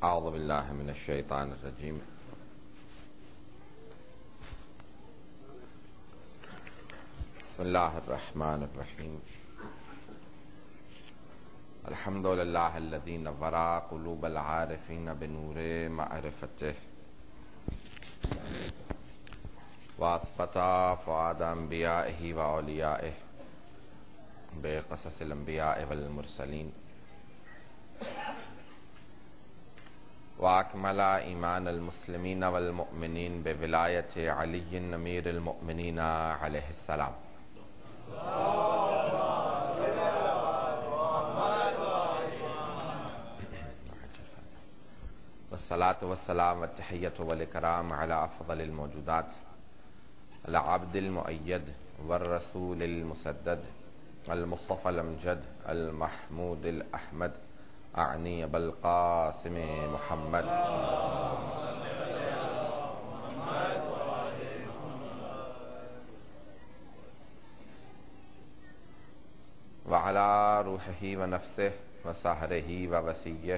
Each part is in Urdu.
اعوذ باللہ من الشیطان الرجیم بسم اللہ الرحمن الرحیم الحمد للہ الذی نور قلوب العارفین بنور معرفتہ واثبت فؤاد انبیائہ واولیائہ بقصص الانبیاء والمرسلین واکمل ایمان المسلمین والمؤمنین بولایت علی امیر المؤمنین علیہ السلام والصلاة والسلام والتحیۃ والاکرام علی افضل الموجودات العبد المؤید والرسول المسدد المصطفى الامجد المحمود الاحمد اعنی ابا القاسم محمد وعلى روحه ونفسه وسحره ووسیہ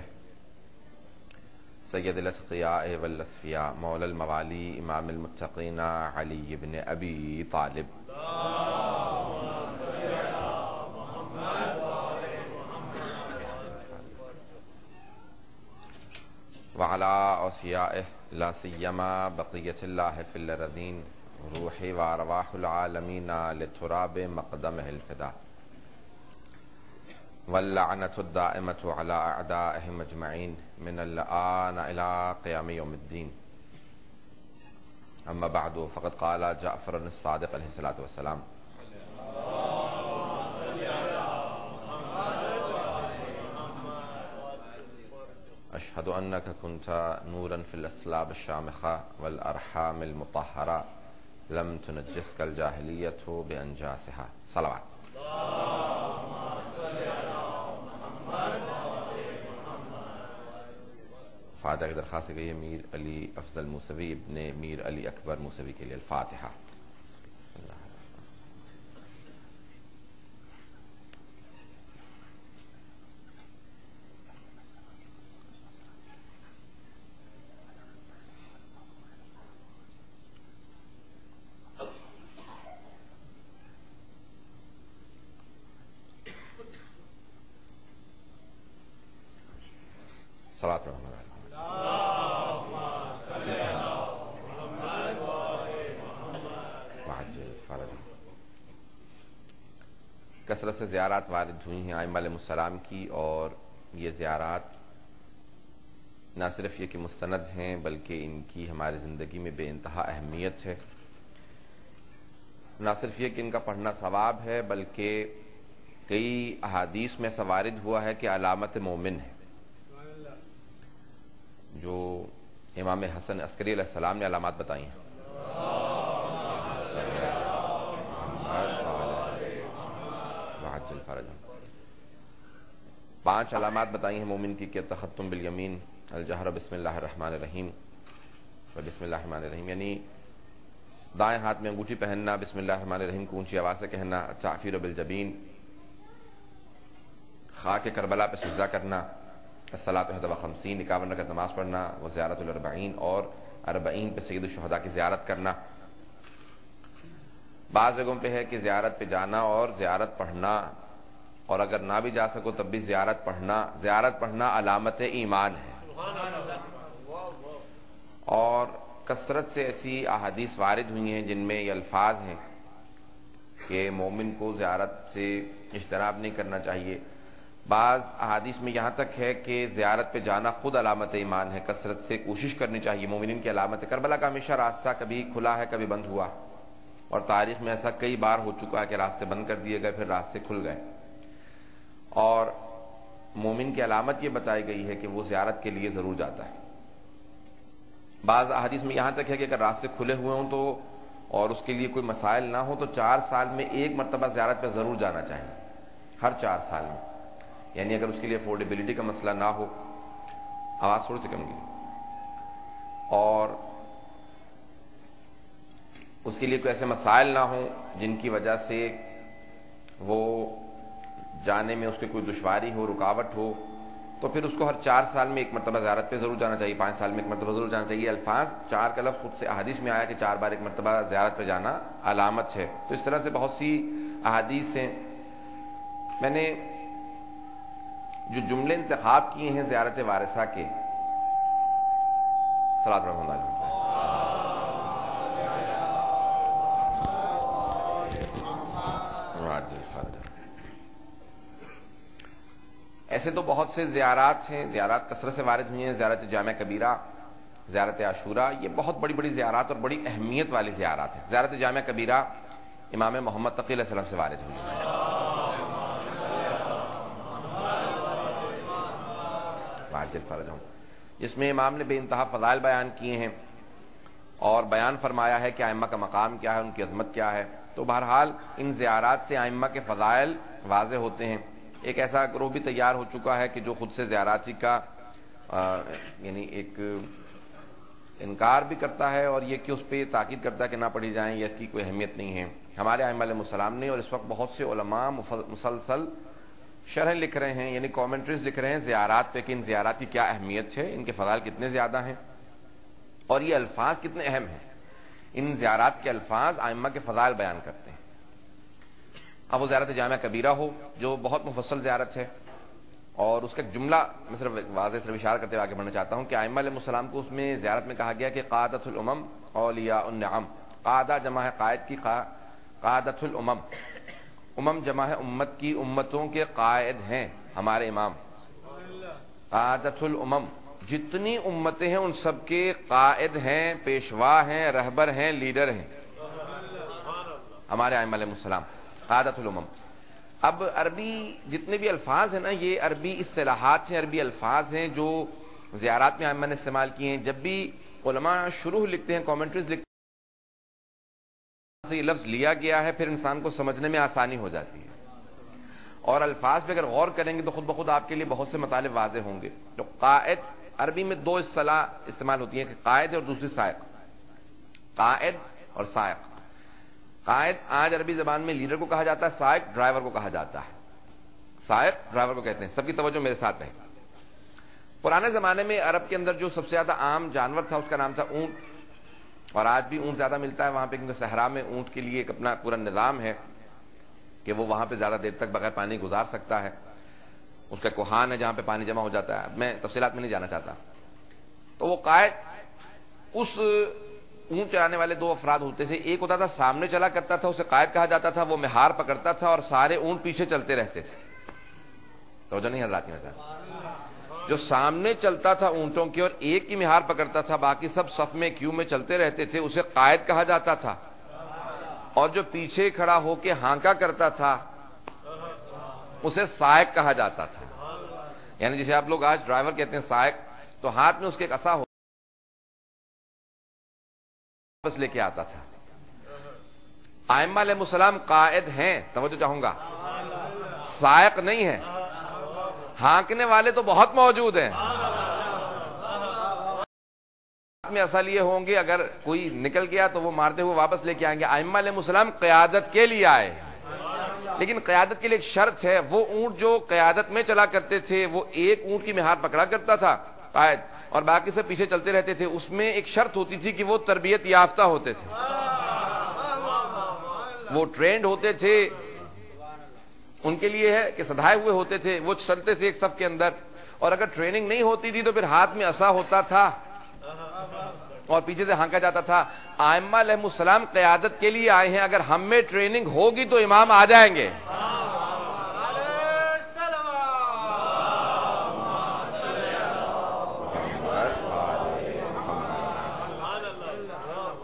سید الاتقیاء والاصفیاء مولا الموالی امام المتقین علی بن ابی طالب وعلى اوصیائه لا سیما بقیت اللہ فی الارضین روح وارواح العالمین لتراب مقدمہ الفدا واللعنۃ الدائمۃ علی اعدائهم اجمعین من الآن الى قیام یوم الدین اما بعد فقد قال جعفر الصادق علیہ الصلوۃ والسلام اشہد انک کنت نورا فی الاسلاب الشامخہ والارحام المطہرہ لم تنجسک الجاہلیۃ بانجاسہا صلوات فاتحہ کی درخواست گئی ہے میر علی افضل موسوی ابن میر علی اکبر موسوی کے لیے الفاتحہ صلاۃ کثرت سے زیارات وارد ہوئی ہیں ائمہ علیہم السلام کی، اور یہ زیارات نہ صرف یہ کہ مستند ہیں بلکہ ان کی ہماری زندگی میں بے انتہا اہمیت ہے۔ نہ صرف یہ کہ ان کا پڑھنا ثواب ہے بلکہ کئی احادیث میں ایسا وارد ہوا ہے کہ علامت مومن ہے، جو امام حسن عسکری علیہ السلام نے علامات بتائی ہیں۔ 5 علامات بتائی ہیں مومن کی کہ تختم بالیمین، الجہر بسم اللہ الرحمن الرحیم و بسم اللہ الرحمن الرحیم، یعنی دائیں ہاتھ میں انگوٹھی پہننا، بسم اللہ الرحمن الرحیم کو اونچی آواز سے کہنا، تعفیر بالجبین، خاک کربلا پہ سجدہ کرنا، الصلاۃ 51 51 رکعت نماز پڑھنا، وہ زیارت الاربعین اور 40 پہ سید الشہداء کی زیارت کرنا۔ بعض جگہوں پہ ہے کہ زیارت پہ جانا اور زیارت پڑھنا، اور اگر نہ بھی جا سکو تب بھی زیارت پڑھنا علامت ایمان ہے۔ اور کثرت سے ایسی احادیث وارد ہوئی ہیں جن میں یہ الفاظ ہیں کہ مومن کو زیارت سے اجتناب نہیں کرنا چاہیے۔ بعض احادیث میں یہاں تک ہے کہ زیارت پہ جانا خود علامت ایمان ہے، کثرت سے کوشش کرنی چاہیے، مومنین کی علامت ہے۔ کربلا کا ہمیشہ راستہ کبھی کھلا ہے کبھی بند ہوا، اور تاریخ میں ایسا کئی بار ہو چکا ہے کہ راستے بند کر دیے گئے پھر راستے کھل گئے، اور مومن کی علامت یہ بتائی گئی ہے کہ وہ زیارت کے لیے ضرور جاتا ہے۔ بعض احادیث میں یہاں تک ہے کہ اگر راستے کھلے ہوئے ہوں تو اور اس کے لیے کوئی مسائل نہ ہو تو 4 سال میں 1 مرتبہ زیارت پہ ضرور جانا چاہیے، ہر 4 سال میں، یعنی اگر اس کے لیے افورڈیبلٹی کا مسئلہ نہ ہو۔ آواز تھوڑی سی کم کی، اور اس کے لیے کوئی ایسے مسائل نہ ہوں جن کی وجہ سے وہ جانے میں اس کی کوئی دشواری ہو، رکاوٹ ہو، تو پھر اس کو ہر 4 سال میں ایک مرتبہ زیارت پہ ضرور جانا چاہیے، 5 سال میں ایک مرتبہ ضرور جانا چاہیے۔ الفاظ 4 کا لفظ خود سے احادیث میں آیا کہ 4 بار ایک مرتبہ زیارت پہ جانا علامت ہے، تو اس طرح سے بہت سی احادیث ہیں۔ میں نے جو جملے انتخاب کیے ہیں زیارت وارثہ کے، صلاۃ رحمۃ اللہ علیہ، ایسے تو بہت سے زیارات ہیں، زیارات کثرت سے وارد ہوئی ہیں۔ زیارت جامع کبیرہ، زیارت عاشورہ، یہ بہت بڑی بڑی زیارات اور بڑی اہمیت والی زیارات ہیں۔ زیارت جامع کبیرہ امام محمد تقی علیہ السلام سے وارد ہوئی ہے، جس میں امام نے بے انتہا فضائل بیان کیے ہیں اور بیان فرمایا ہے کہ ائمہ کا مقام کیا ہے، ان کی عظمت کیا ہے۔ تو بہرحال ان زیارات سے ائمہ کے فضائل واضح ہوتے ہیں۔ ایک ایسا گروہ بھی تیار ہو چکا ہے کہ جو خود سے زیاراتی کا یعنی ایک انکار بھی کرتا ہے اور یہ کہ اس پہ تاکید کرتا ہے کہ نہ پڑھی جائیں یا اس کی کوئی اہمیت نہیں ہے۔ ہمارے ائمہ علیہ السلام نے، اور اس وقت بہت سے علماء مسلسل شرح لکھ رہے ہیں، یعنی کامنٹریز لکھ رہے ہیں زیارات پہ کہ ان زیارات کی کیا اہمیت ہے، ان کے فضائل کتنے زیادہ ہیں اور یہ الفاظ کتنے اہم ہیں۔ ان زیارات کے الفاظ ائمہ کے فضائل بیان کرتے ہیں۔ اب وہ زیارت جامع کبیرہ ہو جو بہت مفصل زیارت ہے، اور اس کا ایک جملہ میں صرف واضح اشارہ کرتے ہوئے آگے بڑھنا چاہتا ہوں کہ ائمہ علیہ السلام کو اس میں زیارت میں کہا گیا کہ قادۃ الامم اولیاء النعم۔ قادہ جمع ہے قائد کی، قادۃ الامم، امم جمع ہے امت کی، امتوں کے قائد ہیں ہمارے امام۔ قادۃ الامم، جتنی امتیں ہیں ان سب کے قائد ہیں، پیشوا ہیں، رہبر ہیں، لیڈر ہیں ہمارے ائمہ علیہ السلام، قادۃ الامم۔ اب عربی جتنے بھی الفاظ ہیں نا، یہ عربی اصطلاحات ہیں، عربی الفاظ ہیں جو زیارات میں ائمہ نے استعمال کیے ہیں۔ جب بھی علماء شروح لکھتے ہیں، کامنٹریز لکھتے ہیں، سے یہ لفظ لیا گیا ہے، پھر انسان کو سمجھنے میں آسانی ہو جاتی ہے، اور الفاظ پہ اگر غور کریں گے تو خود بخود آپ کے لیے بہت سے مطالب واضح ہوں گے۔ تو قائد، عربی میں 2 اصطلاح استعمال ہوتی ہیں کہ قائد اور دوسری سائق، قائد اور سائق۔ قائد آج عربی زبان میں لیڈر کو کہا جاتا ہے، سائق ڈرائیور کو کہا جاتا ہے، سائق ڈرائیور کو کہتے ہیں۔ سب کی توجہ میرے ساتھ رہے۔ پرانے زمانے میں عرب کے اندر جو سب سے زیادہ عام جانور تھا اس کا نام تھا اونٹ، اور آج بھی اونٹ زیادہ ملتا ہے وہاں پہ، کیونکہ صحرا میں اونٹ کے لیے ایک اپنا پورا نظام ہے کہ وہ وہاں پہ زیادہ دیر تک بغیر پانی گزار سکتا ہے۔ اس کا کوہان ہے جہاں پہ پانی جمع ہو جاتا ہے، میں تفصیلات میں نہیں جانا چاہتا۔ تو وہ قائد، اس اونٹ چلانے والے 2 افراد ہوتے تھے، ایک ہوتا تھا سامنے چلا کرتا تھا، اسے قائد کہا جاتا تھا، وہ مہار پکڑتا تھا اور سارے اونٹ پیچھے چلتے رہتے تھے۔ توجہ نہیں حضرات کی مثال، جو سامنے چلتا تھا اونٹوں کی اور ایک کی مہار پکڑتا تھا، باقی سب صف میں کیو میں چلتے رہتے تھے، اسے قائد کہا جاتا تھا۔ اور جو پیچھے کھڑا ہو کے ہانکا کرتا تھا اسے سائق کہا جاتا تھا۔ یعنی جسے آپ لوگ آج ڈرائیور کہتے ہیں، سائق، تو ہاتھ میں اس کے ایک عصا ہو بس لے کے آتا تھا۔ ائمہ علیہ السلام قائد ہیں، توجہ چاہوں گا، سائق نہیں ہے۔ ہانکنے والے تو بہت موجود ہیں، میں اصل یہ ہوں گے، اگر کوئی نکل گیا تو وہ مارتے ہوئے واپس لے کے آئیں گے۔ ائمہ علیہ السلام قیادت کے لیے آئے، لیکن قیادت کے لیے ایک شرط ہے۔ وہ اونٹ جو قیادت میں چلا کرتے تھے، وہ ایک اونٹ کی مہار پکڑا کرتا تھا قائد، اور باقی سب پیچھے چلتے رہتے تھے۔ اس میں ایک شرط ہوتی تھی کہ وہ تربیت یافتہ ہوتے تھے، وہ ٹرینڈ ہوتے تھے۔ ان کے لیے ہے کہ سدھائے ہوئے ہوتے تھے، وہ چلتے تھے ایک صف کے اندر، اور اگر ٹریننگ نہیں ہوتی تھی تو پھر ہاتھ میں عصا ہوتا تھا اور پیچھے سے ہانکا جاتا تھا۔ ائمہ علیہ السلام قیادت کے لیے آئے ہیں، اگر ہم میں ٹریننگ ہوگی تو امام آ جائیں گے۔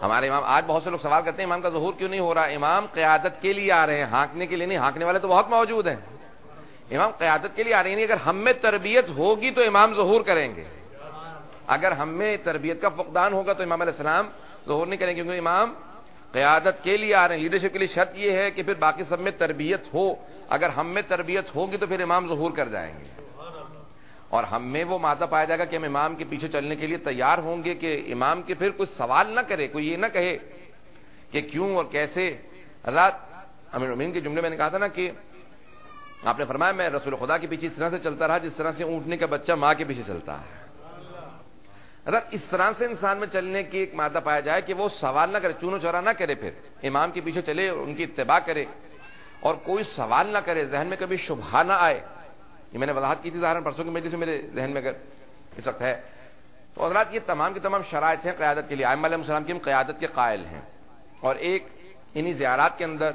ہمارے امام، آج بہت سے لوگ سوال کرتے ہیں امام کا ظہور کیوں نہیں ہو رہا؟ امام قیادت کے لیے آ رہے ہیں، ہانکنے کے لیے نہیں۔ ہانکنے والے تو بہت موجود ہیں، امام قیادت کے لیے آ رہے ہیں۔ اگر ہم میں تربیت ہوگی تو امام ظہور کریں گے، اگر ہم میں تربیت کا فقدان ہوگا تو امام علیہ السلام ظہور نہیں کریں گے، کیونکہ امام قیادت کے لیے آ رہے ہیں۔ لیڈرشپ کے لیے شرط یہ ہے کہ پھر باقی سب میں تربیت ہو، اگر ہم میں تربیت ہوگی تو پھر امام ظہور کر جائیں گے، اور ہم میں وہ مادہ پایا جائے گا کہ ہم امام کے پیچھے چلنے کے لیے تیار ہوں گے، کہ امام کے پھر کوئی سوال نہ کرے، کوئی یہ نہ کہے کہ کیوں اور کیسے۔ حضرات امیر المومنین کے جملے میں نے کہا تھا نا کہ آپ نے فرمایا میں رسول خدا کے پیچھے اس طرح سے چلتا رہا جس طرح سے اونٹنے کا بچہ ماں کے پیچھے چلتا ہے. اگر اس طرح سے انسان میں چلنے کی ایک مادہ پایا جائے کہ وہ سوال نہ کرے, چونو چورا نہ کرے, پھر امام کے پیچھے چلے اور ان کی اتباع کرے اور کوئی سوال نہ کرے, ذہن میں کبھی شبہہ نہ آئے. یہ میں نے وضاحت کی تھی ظاہراً پرسوں کی مجلس میں, میرے ذہن میں اگر اس وقت ہے تو حضرات یہ تمام کی تمام شرائط ہیں قیادت کے لیے. ائمہ علیہ السلام کی ہم قیادت کے قائل ہیں, اور ایک انہی زیارات کے اندر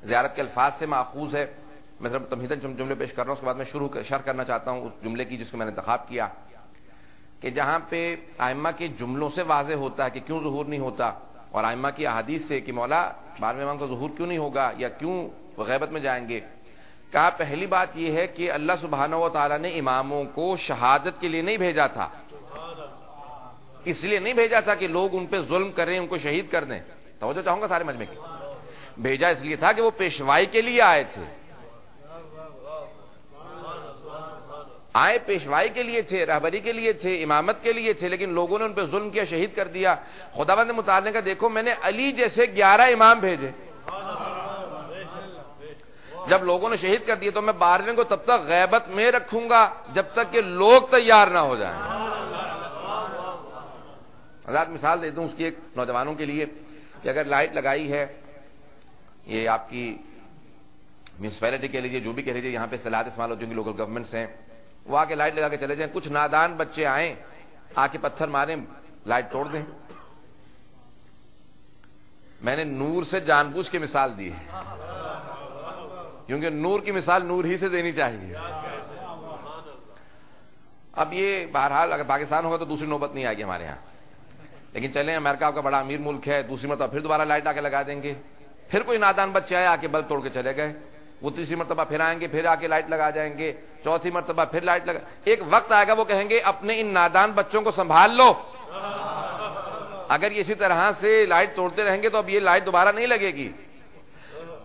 زیارت کے الفاظ سے ماخوذ ہے. میں صرف تمہیداً جملے پیش کر رہا ہوں, اس کے بعد میں شرح کرنا چاہتا ہوں اس جملے کی جس کو میں نے انتخاب کیا, کہ جہاں پہ ائمہ کے جملوں سے واضح ہوتا ہے کہ کیوں ظہور نہیں ہوتا, اور ائمہ کی احادیث سے کہ مولا 12ویں امام کا ظہور کیوں نہیں ہوگا یا کیوں وہ غیبت میں جائیں گے. کہا پہلی بات یہ ہے کہ اللہ سبحانہ و تعالیٰ نے اماموں کو شہادت کے لیے نہیں بھیجا تھا, اس لیے نہیں بھیجا تھا کہ لوگ ان پہ ظلم کریں, ان کو شہید کر دیں. توجہ چاہوں گا سارے مجمع کی. بھیجا اس لیے تھا کہ وہ پیشوائی کے لیے آئے تھے, آئے پیشوائی کے لیے تھے, رہبری کے لیے تھے, امامت کے لیے تھے, لیکن لوگوں نے ان پہ ظلم کیا, شہید کر دیا. خداوند متعال نے کہا دیکھو میں نے علی جیسے 11 امام بھیجے, جب لوگوں نے شہید کر دیے تو میں 12ویں کو تب تک غیبت میں رکھوں گا جب تک کہ لوگ تیار نہ ہو جائیں. حضرات مثال دے دوں اس کی ایک نوجوانوں کے لیے کہ اگر لائٹ لگائی ہے, یہ آپ کی میونسپیلٹی کہہ لیجیے, جو بھی کہہ لیجیے, یہاں پہ صلاحیت استعمال ہوتی ہے کہ لوکل گورنمنٹس ہیں, وہ آ کے لائٹ لگا کے چلے جائیں, کچھ نادان بچے آئیں آ کے پتھر ماریں, لائٹ توڑ دیں. میں نے نور سے جان بوجھ کے مثال دی ہے, کیونکہ نور کی مثال نور ہی سے دینی چاہیے. اب یہ بہرحال اگر پاکستان ہوگا تو دوسری نوبت نہیں آئے گی ہمارے ہاں, لیکن چلیں امریکہ آپ کا بڑا امیر ملک ہے, دوسری مرتبہ پھر دوبارہ لائٹ آ کے لگا دیں گے, پھر کوئی نادان بچے آئے آ کے بلب توڑ کے چلے گئے, وہ تیسری مرتبہ پھر آئیں گے, پھر آ کے لائٹ لگا جائیں گے, چوتھی مرتبہ پھر لائٹ لگا. ایک وقت آئے گا وہ کہیں گے اپنے ان نادان بچوں کو سنبھال لو, اگر یہ اسی طرح سے لائٹ توڑتے رہیں گے تو اب یہ لائٹ دوبارہ نہیں لگے گی.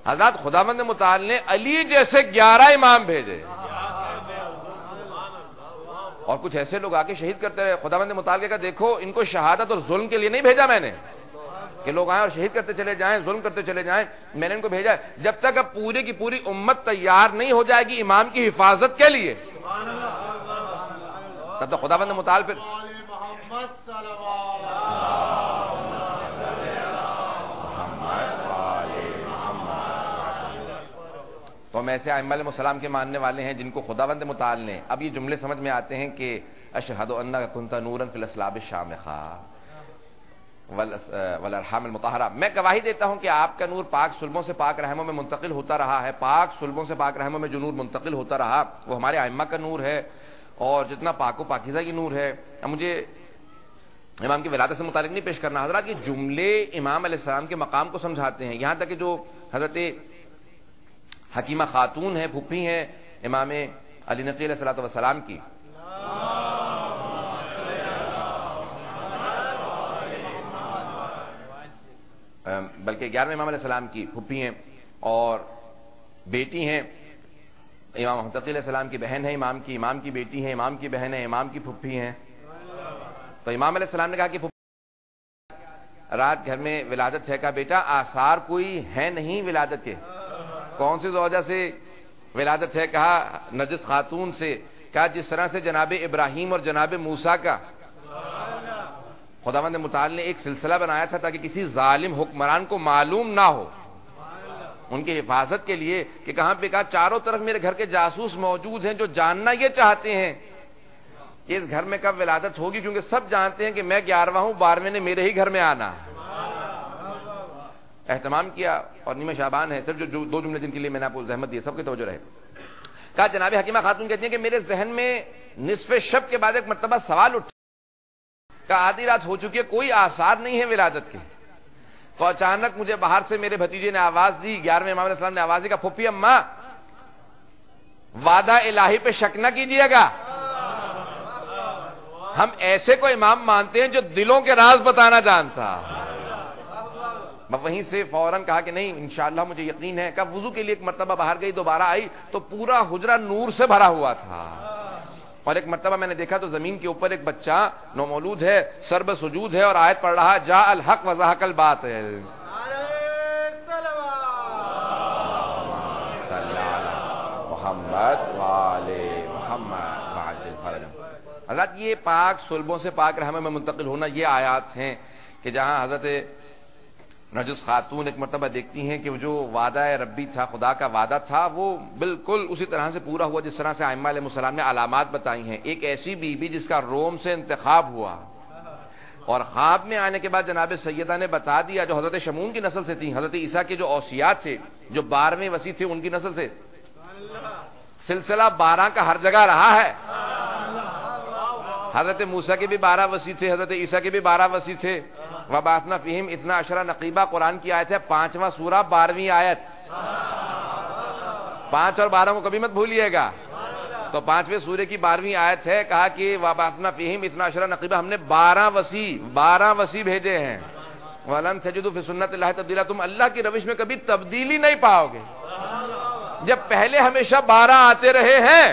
حضرات خداوند متعال نے علی جیسے 11 امام بھیجے, اور کچھ ایسے لوگ آ کے شہید کرتے رہے. خداوند متعال کہا دیکھو ان کو شہادت اور ظلم کے لیے نہیں بھیجا میں نے کہ لوگ آئیں اور شہید کرتے چلے جائیں, ظلم کرتے چلے جائیں. میں نے ان کو بھیجا ہے جب تک اب پوری کی پوری امت تیار نہیں ہو جائے گی امام کی حفاظت کے لیے, تب تک خداوند متعال پھر تو ہم ایسے ائمہ علیہ السلام کے ماننے والے ہیں جن کو خداوند متعال نے, اب یہ جملے سمجھ میں آتے ہیں کہ اشہد انک کنت نورا فی الاسلاب الشامخہ والارحام المطہرہ, میں گواہی دیتا ہوں کہ آپ کا نور پاک صلبوں سے پاک رحموں میں منتقل ہوتا رہا ہے, پاک صلبوں سے پاک رحموں میں جو نور منتقل ہوتا رہا وہ ہمارے ائمہ کا نور ہے, اور جتنا پاک و پاکیزہ کی نور ہے. اب مجھے امام کی ولادت سے متعلق نہیں پیش کرنا, حضرات یہ جملے امام علیہ السلام کے مقام کو سمجھاتے ہیں. یہاں تک کہ جو حضرت حکیمہ خاتون ہیں, پھوپھی ہیں امام علی نقی علیہ الصلوۃ والسلام کی, بلکہ 11ویں امام علیہ السلام کی پھوپھی ہیں اور بیٹی ہیں, امام محمد تقی علیہ السلام کی بہن ہے امام کی بیٹی ہے, امام کی بہن ہے, امام کی پھوپھی ہیں. تو امام علیہ السلام نے کہا کہ رات گھر میں ولادت ہے, کہا بیٹا آثار کوئی ہے نہیں ولادت کے, کون سی زوجہ سے ولادت ہے, کہا نرجس خاتون سے, کہا جس طرح سے جناب ابراہیم اور جناب موسیٰ کا خداوند متعال نے ایک سلسلہ بنایا تھا تاکہ کسی ظالم حکمران کو معلوم نہ ہو, ان کی حفاظت کے لیے کہ کہاں پہ, کہا چاروں طرف میرے گھر کے جاسوس موجود ہیں جو جاننا یہ چاہتے ہیں کہ اس گھر میں کب ولادت ہوگی, کیونکہ سب جانتے ہیں کہ میں 11واں ہوں, 12ویں نے میرے ہی گھر میں آنا ہے. اہتمام کیا, اور نیمہ شعبان ہے, صرف جو 2 جملے جن کے لیے میں نے آپ کو زحمت دی, سب کی توجہ رہے. کہا جناب حکیمہ خاتون کہتی ہیں کہ میرے ذہن میں نصف شب کے بعد ایک مرتبہ سوال اٹھا, کہا آدھی رات ہو چکی ہے, کوئی آثار نہیں ہے ولادت کے. تو اچانک مجھے باہر سے میرے بھتیجے نے آواز دی, 11ویں امام علیہ السلام نے آواز دی, کہا پھوپھی اماں وعدہ الہی پہ شک نہ کیجیے گا, ہم ایسے کو امام مانتے ہیں جو دلوں کے راز بتانا جانتا. میں وہیں سے فوراً کہا کہ نہیں انشاءاللہ مجھے یقین ہے. کہا وضو کے لیے ایک مرتبہ باہر گئی, دوبارہ آئی تو پورا حجرہ نور سے بھرا ہوا تھا, اور ایک مرتبہ میں نے دیکھا تو زمین کے اوپر ایک بچہ نومولود ہے, سر بہ سجود ہے اور آیت پڑھ رہا جاء الحق وزہق الباطل. محمد وآل محمد وعجل فرجهم۔ حضرت یہ پاک صلبوں سے پاک رحموں میں منتقل ہونا، یہ آیات ہیں کہ جہاں حضرت نرجس خاتون ایک مرتبہ دیکھتی ہیں کہ وہ جو وعدہ ربی تھا، خدا کا وعدہ تھا، وہ بالکل اسی طرح سے پورا ہوا جس طرح سے ائمہ علیہ السلام نے علامات بتائی ہیں۔ ایک ایسی بی بی جس کا روم سے انتخاب ہوا اور خواب میں آنے کے بعد جناب سیدہ نے بتا دیا، جو حضرت شمون کی نسل سے تھی، حضرت عیسیٰ کے جو اوصیات تھے، جو 12ویں وصی تھے، ان کی نسل سے سلسلہ 12 کا ہر جگہ رہا ہے۔ حضرت موسیٰ کے بھی 12 وصی تھے، حضرت عیسیٰ کے بھی 12 وصی تھے۔ وَبَعَثْنَا فِيهِمْ 12 نقیبہ قرآن کی آیت ہے، 5واں سورہ 12ویں آیت۔ 5 اور 12 کو کبھی مت بھولیے گا۔ تو 5ویں سورے کی 12ویں آیت ہے، کہا کہ وَبَعَثْنَا فِيهِمْ 12 نقیبہ، ہم نے 12 وصی بھیجے ہیں۔ وَلَن تَجِدُوا فِي سُنَّتِ اللَّهِ تَبْدِيلًا، تم اللہ کی روش میں کبھی تبدیلی نہیں پاؤ گے۔ جب پہلے ہمیشہ 12 آتے رہے ہیں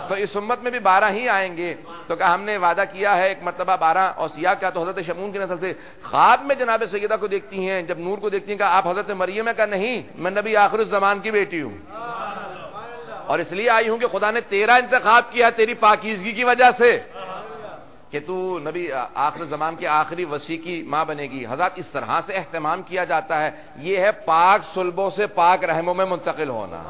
تو اس امت میں بھی 12 ہی آئیں گے۔ تو کہا ہم نے وعدہ کیا ہے ایک مرتبہ 12 اوصیاء کا، تو حضرت شمون کی نسل سے خواب میں جناب سیدہ کو دیکھتی ہیں، جب نور کو دیکھتی ہیں، کہا آپ حضرت مریم ہے؟ کہا نہیں، میں نبی آخر الزمان کی بیٹی ہوں، اور اس لیے آئی ہوں کہ خدا نے تیرا انتخاب کیا تیری پاکیزگی کی وجہ سے کہ تو نبی آخر زمان کے آخری وصی کی ماں بنے گی۔ حضرت اس طرح سے اہتمام کیا جاتا ہے، یہ ہے پاک صلبوں سے پاک رحموں میں منتقل ہونا۔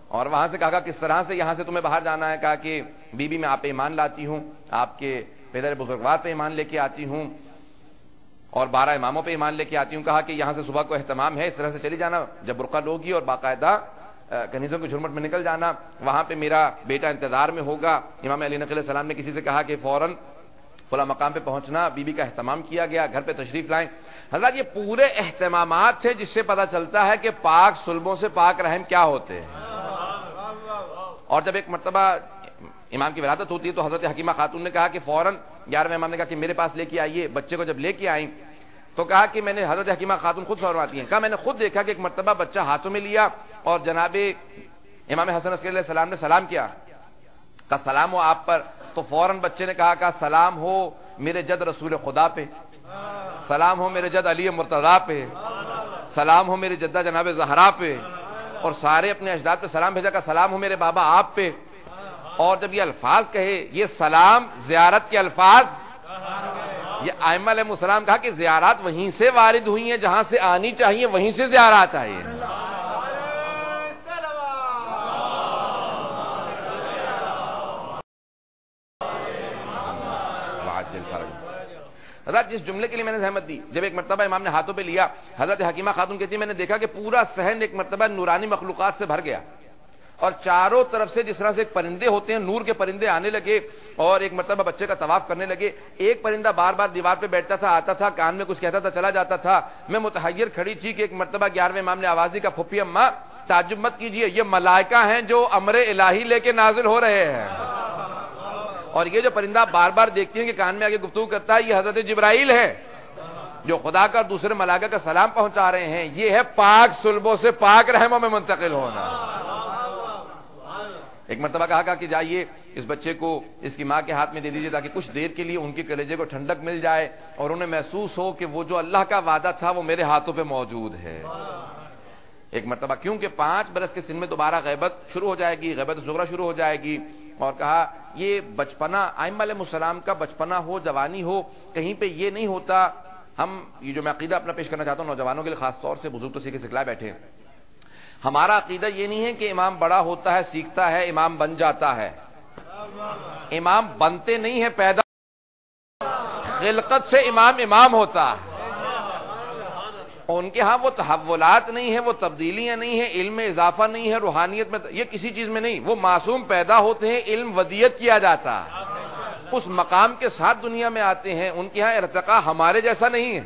اور وہاں سے کہا کس طرح سے یہاں سے تمہیں باہر جانا ہے، کہا کہ بی بی میں آپ پہ ایمان لاتی ہوں، آپ کے پدر بزرگوار پہ ایمان لے کے آتی ہوں، اور 12 اماموں پہ ایمان لے کے آتی ہوں۔ کہا کہ یہاں سے صبح کو اہتمام ہے، اس طرح سے چلی جانا، جب برقع لوگی اور باقاعدہ کنیزوں کے جھرمٹ میں نکل جانا، وہاں پہ میرا بیٹا انتظار میں ہوگا۔ امام علی نقی علیہ السلام نے کسی سے کہا کہ فوراً فلاں مقام پہ پہنچنا، بی بی کا اہتمام کیا گیا، گھر پہ تشریف لائیں۔ حضرت یہ پورے اہتمامات سے جس سے پتہ چلتا ہے کہ پاک صلبوں سے پاک رحم کیا ہوتے ہیں۔ اور جب ایک مرتبہ امام کی ولادت ہوتی ہے تو حضرت حکیمہ خاتون نے کہا کہ فوراً 11ویں امام نے کہا کہ میرے پاس لے کے آئیے۔ بچے کو جب لے کے آئیں تو کہا کہ میں نے، حضرت حکیمہ خاتون خود فرماتی ہیں، کہا میں نے خود دیکھا کہ ایک مرتبہ بچہ ہاتھوں میں لیا اور جناب امام حسن عسکری علیہ السلام نے سلام کیا، کہا سلام ہو آپ پر، تو فوراً بچے نے کہا سلام ہو میرے جد رسول خدا پہ، سلام ہو میرے جد علی مرتضیٰ پہ، سلام ہو میری جدہ جناب زہرا پہ، اور سارے اپنے اجداد پہ سلام بھیجا، کہ سلام ہو میرے بابا آپ پہ۔ اور جب یہ الفاظ کہے، یہ سلام زیارت کے الفاظ، یہ ائمہ علیہ السلام کہا کہ زیارات وہیں سے وارد ہوئی ہیں جہاں سے آنی چاہیے، وہیں سے زیارات آئی ہیں۔ حضرت جس جملے کے لیے میں نے زحمت دی، جب ایک مرتبہ امام نے ہاتھوں پہ لیا، حضرت حکیمہ خاتون کہتی ہے میں نے دیکھا کہ پورا صحن ایک مرتبہ نورانی مخلوقات سے بھر گیا، اور چاروں طرف سے جس طرح سے ایک پرندے ہوتے ہیں، نور کے پرندے آنے لگے، اور ایک مرتبہ بچے کا طواف کرنے لگے۔ ایک پرندہ بار بار دیوار پہ بیٹھتا تھا، آتا تھا، کان میں کچھ کہتا تھا، چلا جاتا تھا۔ میں متحیر کھڑی تھی کہ ایک مرتبہ 11ویں امام نے آواز دی، کا پھپھی اماں تعجب مت کیجئے، یہ ملائکہ ہیں جو امر الہی لے کے نازل ہو رہے ہیں، اور یہ جو پرندہ بار بار دیکھتی ہیں کہ کان میں آگے گفتگو کرتا ہے، یہ حضرت جبرائیل ہے جو خدا کا اور دوسرے ملائکہ کا سلام پہنچا رہے ہیں۔ یہ ہے پاک صلبوں سے پاک رحموں میں منتقل ہونا۔ ایک مرتبہ کہا کہ جائیے اس بچے کو اس کی ماں کے ہاتھ میں دے دیجیے تاکہ کچھ دیر کے لیے ان کے کلیجے کو ٹھنڈک مل جائے اور انہیں محسوس ہو کہ وہ جو اللہ کا وعدہ تھا وہ میرے ہاتھوں پہ موجود ہے۔ ایک مرتبہ کیونکہ 5 برس کے سن میں دوبارہ غیبت شروع ہو جائے گی، غیبت صغریٰ شروع ہو جائے گی، اور کہا یہ بچپنا ائمہ علیہ السلام کا بچپنا ہو، جوانی ہو، کہیں پہ یہ نہیں ہوتا۔ ہم یہ جو میں عقیدہ اپنا پیش کرنا چاہتا ہوں نوجوانوں کے لیے خاص طور سے، بزرگ تو سیکھے سکھلائے بیٹھے، ہمارا عقیدہ یہ نہیں ہے کہ امام بڑا ہوتا ہے سیکھتا ہے امام بن جاتا ہے، امام بنتے نہیں ہیں، پیدا خلقت سے امام ہوتا ہے۔ ان کے ہاں وہ تحولات نہیں ہیں، وہ تبدیلیاں نہیں ہیں، علم میں اضافہ نہیں ہے، روحانیت میں یہ کسی چیز میں نہیں، وہ معصوم پیدا ہوتے ہیں، علم ودیت کیا جاتا ہے، اس مقام کے ساتھ دنیا میں آتے ہیں۔ ان کے ہاں ارتقاء ہمارے جیسا نہیں ہے،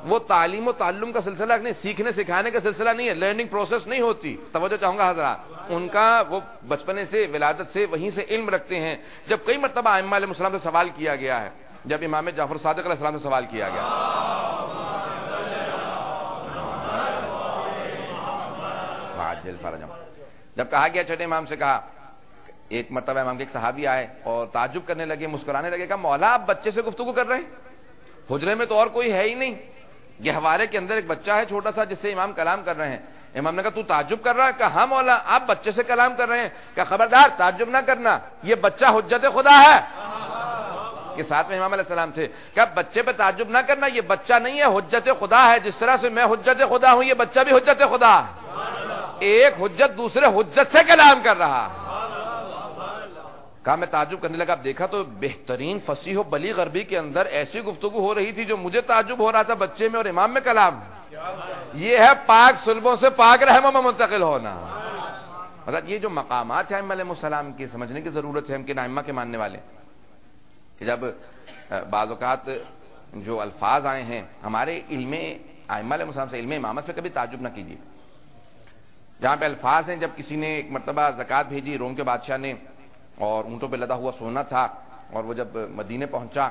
وہ تعلیم و تعلم کا سلسلہ نہیں، سیکھنے سکھانے کا سلسلہ نہیں ہے، لرننگ پروسیس نہیں ہوتی۔ توجہ چاہوں گا حضرات، ان کا وہ بچپنے سے ولادت سے وہیں سے علم رکھتے ہیں۔ جب کئی مرتبہ ائمہ علیہ السلام سے سوال کیا گیا ہے، جب امام جعفر صادق علیہ السلام سے سوال کیا گیا، جب کہا گیا چھٹے امام سے، کہا ایک مرتبہ امام کے ایک صحابی آئے اور تعجب کرنے لگے، مسکرانے لگے، کہا مولا آپ بچے سے گفتگو کر رہے ہیں، حجرے میں تو اور کوئی ہے ہی نہیں، گہوارے کے اندر ایک بچہ ہے چھوٹا سا جس سے امام کلام کر رہے ہیں. امام نے کہا تو تعجب کر رہا ہے؟ کہا ہاں مولا, آپ بچے سے کلام کر رہے ہیں. کہا خبردار تعجب نہ کرنا, یہ بچہ حجت خدا ہے. کے ساتھ میں امام علیہ السلام تھے. کہا بچے پہ تعجب نہ کرنا, یہ بچہ نہیں ہے, حجت خدا ہے. جس طرح سے میں حجت خدا ہوں, یہ بچہ بھی حجت خدا ہے. ایک حجت دوسرے حجت سے کلام کر رہا ہے. کہا میں تعجب کرنے لگا. اب دیکھا تو بہترین فصیح و بلیغ عربی کے اندر ایسی گفتگو ہو رہی تھی جو مجھے تعجب ہو رہا تھا بچے میں اور امام میں کلام. یہ ہے پاک سلبوں سے پاک رحموں میں منتقل ہونا. مطلب یہ جو مقامات ہیں ائمہ علیہ السلام کی, سمجھنے کی ضرورت ہے ہم کے ائمہ کے ماننے والے, کہ جب بعض اوقات جو الفاظ آئے ہیں ہمارے علم ائمہ علیہ السلام سے, علم امامت پہ کبھی تعجب نہ کیجیے. جہاں پہ الفاظ ہیں, جب کسی نے ایک مرتبہ زکوٰۃ بھیجی روم کے بادشاہ نے, اور اونٹوں پہ لدا ہوا سونا تھا, اور وہ جب مدینے پہنچا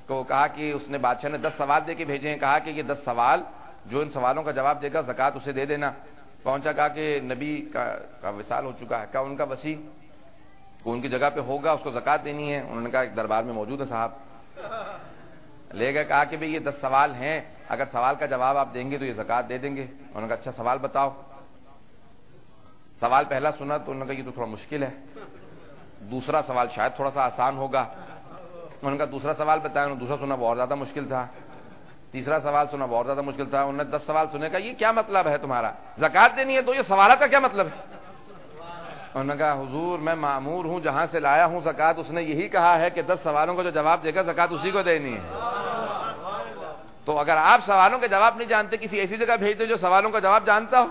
تو کہا کہ اس نے بادشاہ نے 10 سوال دے کے بھیجے ہیں. کہا کہ یہ 10 سوال, جو ان سوالوں کا جواب دے گا زکوٰۃ اسے دے دینا. پہنچا, کہا کہ نبی کا وصال ہو چکا ہے. کہا ان کا وصی کو ان کی جگہ پہ ہوگا, اس کو زکوٰۃ دینی ہے. انہوں نے کہا ایک دربار میں موجود ہے صاحب, لے گئے. کہا کہ بھئی یہ 10 سوال ہیں, اگر سوال کا جواب آپ دیں گے تو یہ زکوٰۃ دے دیں گے. انہوں نے کہا اچھا سوال بتاؤ. سوال پہلا سنا تو انہوں نے کہا یہ تو تھوڑا مشکل ہے, دوسرا سوال شاید تھوڑا سا آسان ہوگا. انہوں نے کہا دوسرا سوال بتایا. انہوں نے دوسرا سنا, وہ اور زیادہ مشکل تھا. تیسرا سوال سنا, وہ اور زیادہ مشکل تھا. انہوں نے 10 سوال سنے. کہا یہ کیا مطلب ہے تمہارا, زکوٰۃ دینی ہے تو یہ سوالات کا کیا مطلب ہے؟ انہوں نے کہا حضور میں مأمور ہوں, جہاں سے لایا ہوں زکوٰۃ اس نے یہی کہا ہے کہ 10 سوالوں کا جو جواب دے گا زکوٰۃ اسی کو دینی ہے. تو اگر آپ سوالوں کے جواب نہیں جانتے, کسی ایسی جگہ بھیج دو جو سوالوں کا جواب جانتا ہو.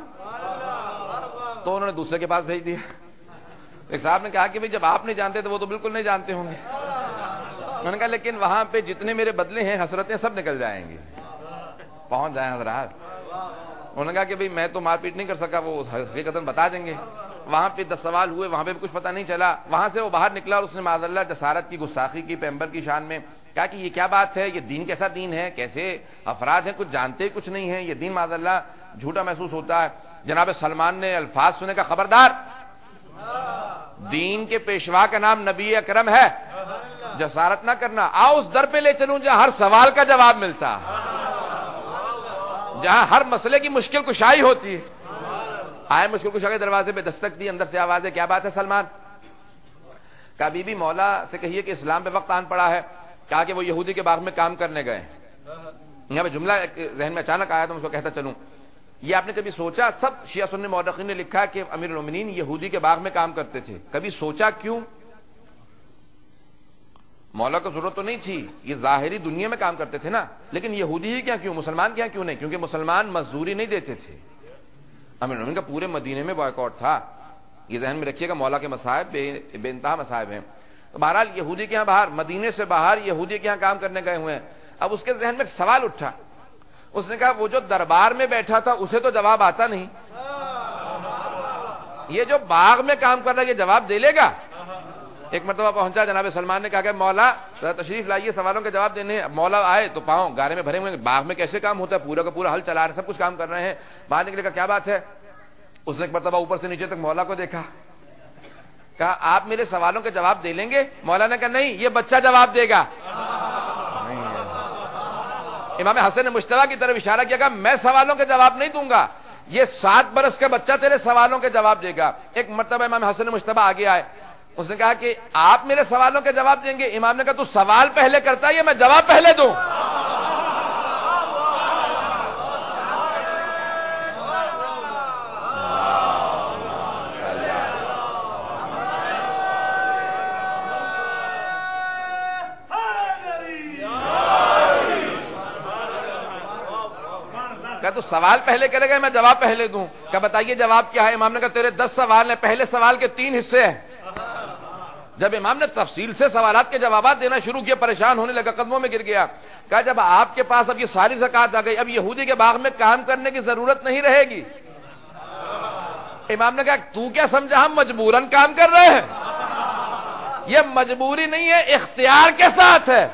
تو انہوں نے دوسرے کے پاس بھیج دیا. ایک صاحب نے کہا کہ بھئی جب آپ نہیں جانتے تو وہ تو بالکل نہیں جانتے ہوں گے. انہوں نے کہا لیکن وہاں پہ جتنے میرے بدلے ہیں حسرتیں سب نکل جائیں گی, پہنچ جائیں حضرات. انہوں نے کہا کہ بھئی میں تو مار پیٹ نہیں کر سکا, وہ حقیقتاً بتا دیں گے. وہاں پہ 10 سوال ہوئے, وہاں پہ بھی کچھ پتہ نہیں چلا. وہاں سے وہ باہر نکلا اور اس نے معاذ اللہ جسارت کی, گستاخی کی پیغمبر کی شان میں. کہا کہ یہ کیا بات ہے, یہ دین کیسا دین ہے, کیسے افراد ہیں, کچھ جانتے ہی کچھ نہیں ہیں, یہ دین معاذ اللہ جھوٹا محسوس ہوتا ہے. جناب سلمان نے الفاظ سنے, کا خبردار, دین کے پیشوا کا نام نبی اکرم ہے, جسارت نہ کرنا. آؤ اس در پہ لے چلوں جہاں ہر سوال کا جواب ملتا, جہاں ہر مسئلے کی مشکل کشائی ہوتی ہے. آئے مشکل کشا کے دروازے پہ دستک دی, اندر سے آواز ہے, کیا بات ہے سلمان؟ کہا بی بی مولا سے کہیے کہ اسلام پہ وقت آن پڑا ہے. کہا کہ وہ یہودی کے باغ میں کام کرنے گئے. یہاں پہ جملہ ذہن میں اچانک آیا تو میں اس کو کہتا چلوں, یہ آپ نے کبھی سوچا, سب شیعہ سنی مورخین نے لکھا کہ امیر المومنین یہودی کے باغ میں کام کرتے تھے, کبھی سوچا کیوں؟ مولا کو ضرورت تو نہیں تھی, یہ ظاہری دنیا میں کام کرتے تھے نا, لیکن یہودی ہی کیا کیوں, مسلمان کیا کیوں نہیں؟ کیونکہ مسلمان مزدوری نہیں دیتے تھے. امیر المومنین کا پورے مدینے میں بائیکاٹ تھا. یہ ذہن میں رکھیے گا, مولا کے مصائب بے انتہا مصائب ہیں. تو بہرحال یہودی کے یہاں باہر, مدینے سے باہر یہودی کے یہاں کام کرنے گئے ہوئے ہیں. اب اس کے ذہن میں ایک سوال اٹھا. اس نے کہا وہ جو دربار میں بیٹھا تھا اسے تو جواب آتا نہیں, یہ جو باغ میں کام کر رہا ہے یہ جواب دے لے گا؟ ایک مرتبہ پہنچا, جناب سلمان نے کہا کہ مولا تشریف لائیے, سوالوں کے جواب دینے. مولا آئے تو پاؤں گارے میں بھرے ہوئے, باغ میں کیسے کام ہوتا ہے, پورا کا پورا ہل چلا رہے ہیں, سب کچھ کام کر رہے ہیں. باہر نکلے کا کیا بات ہے؟ اس نے ایک مرتبہ اوپر سے نیچے تک مولا کو دیکھا. کہا آپ میرے سوالوں کے جواب دے لیں گے؟ مولا نے کہا نہیں, یہ بچہ جواب دے گا. امام حسن مشتبہ کی طرف اشارہ کیا, کہ میں سوالوں کے جواب نہیں دوں گا, یہ 7 برس کا بچہ تیرے سوالوں کے جواب دے گا. ایک مرتبہ امام حسن مشتبہ آگے آئے, اس نے کہا کہ آپ میرے سوالوں کے جواب دیں گے؟ امام نے کہا تو سوال پہلے کرتا ہے یا میں جواب پہلے دوں؟ تو سوال پہلے کرے گا, میں جواب پہلے دوں. کیا بتائیے جواب کیا ہے؟ امام نے کہا تیرے 10 سوال ہیں, پہلے سوال کے 3 حصے ہیں. جب امام نے تفصیل سے سوالات کے جوابات دینا شروع کیا, پریشان ہونے لگا, قدموں میں گر گیا. کہا جب آپ کے پاس اب یہ ساری زکوٰۃ آ گئی, اب یہودی کے باغ میں کام کرنے کی ضرورت نہیں رہے گی. امام نے کہا تو کیا سمجھا ہم مجبوراً کام کر رہے ہیں؟ یہ مجبوری نہیں ہے, اختیار کے ساتھ ہے.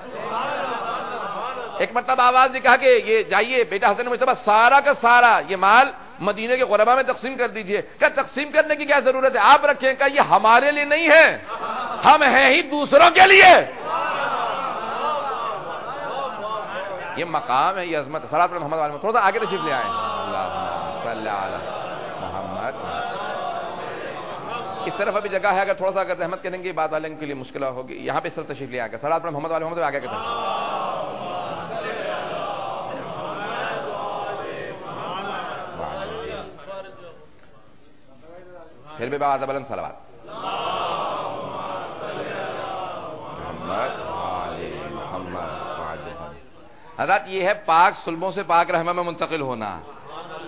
ایک مرتبہ آواز نے کہا کہ یہ جائیے بیٹا حسن مشتبہ, سارا کا سارا یہ مال مدینے کے غربا میں تقسیم کر دیجئے. کیا تقسیم کرنے کی کیا ضرورت ہے, آپ رکھیں. کہا یہ ہمارے لیے نہیں ہے, ہم ہیں ہی دوسروں کے لیے. یہ مقام ہے، یہ عظمت ہے. صلاۃ پر محمد والے تھوڑا سا آگے تشریف لے آئیں. اللہم صلی علی محمد. اس طرف ابھی جگہ ہے، اگر تھوڑا سا اگر زحمت کریں گے بعد والے کے لیے مشکل ہوگی. یہاں پہ اس طرف تشریف لے آ گیا. صلاۃ پر محمد والے آگے کی طرف. پھر بھی بعد بلند صلوات. حضرات یہ ہے پاک صلبوں سے پاک رحمہ میں منتقل ہونا،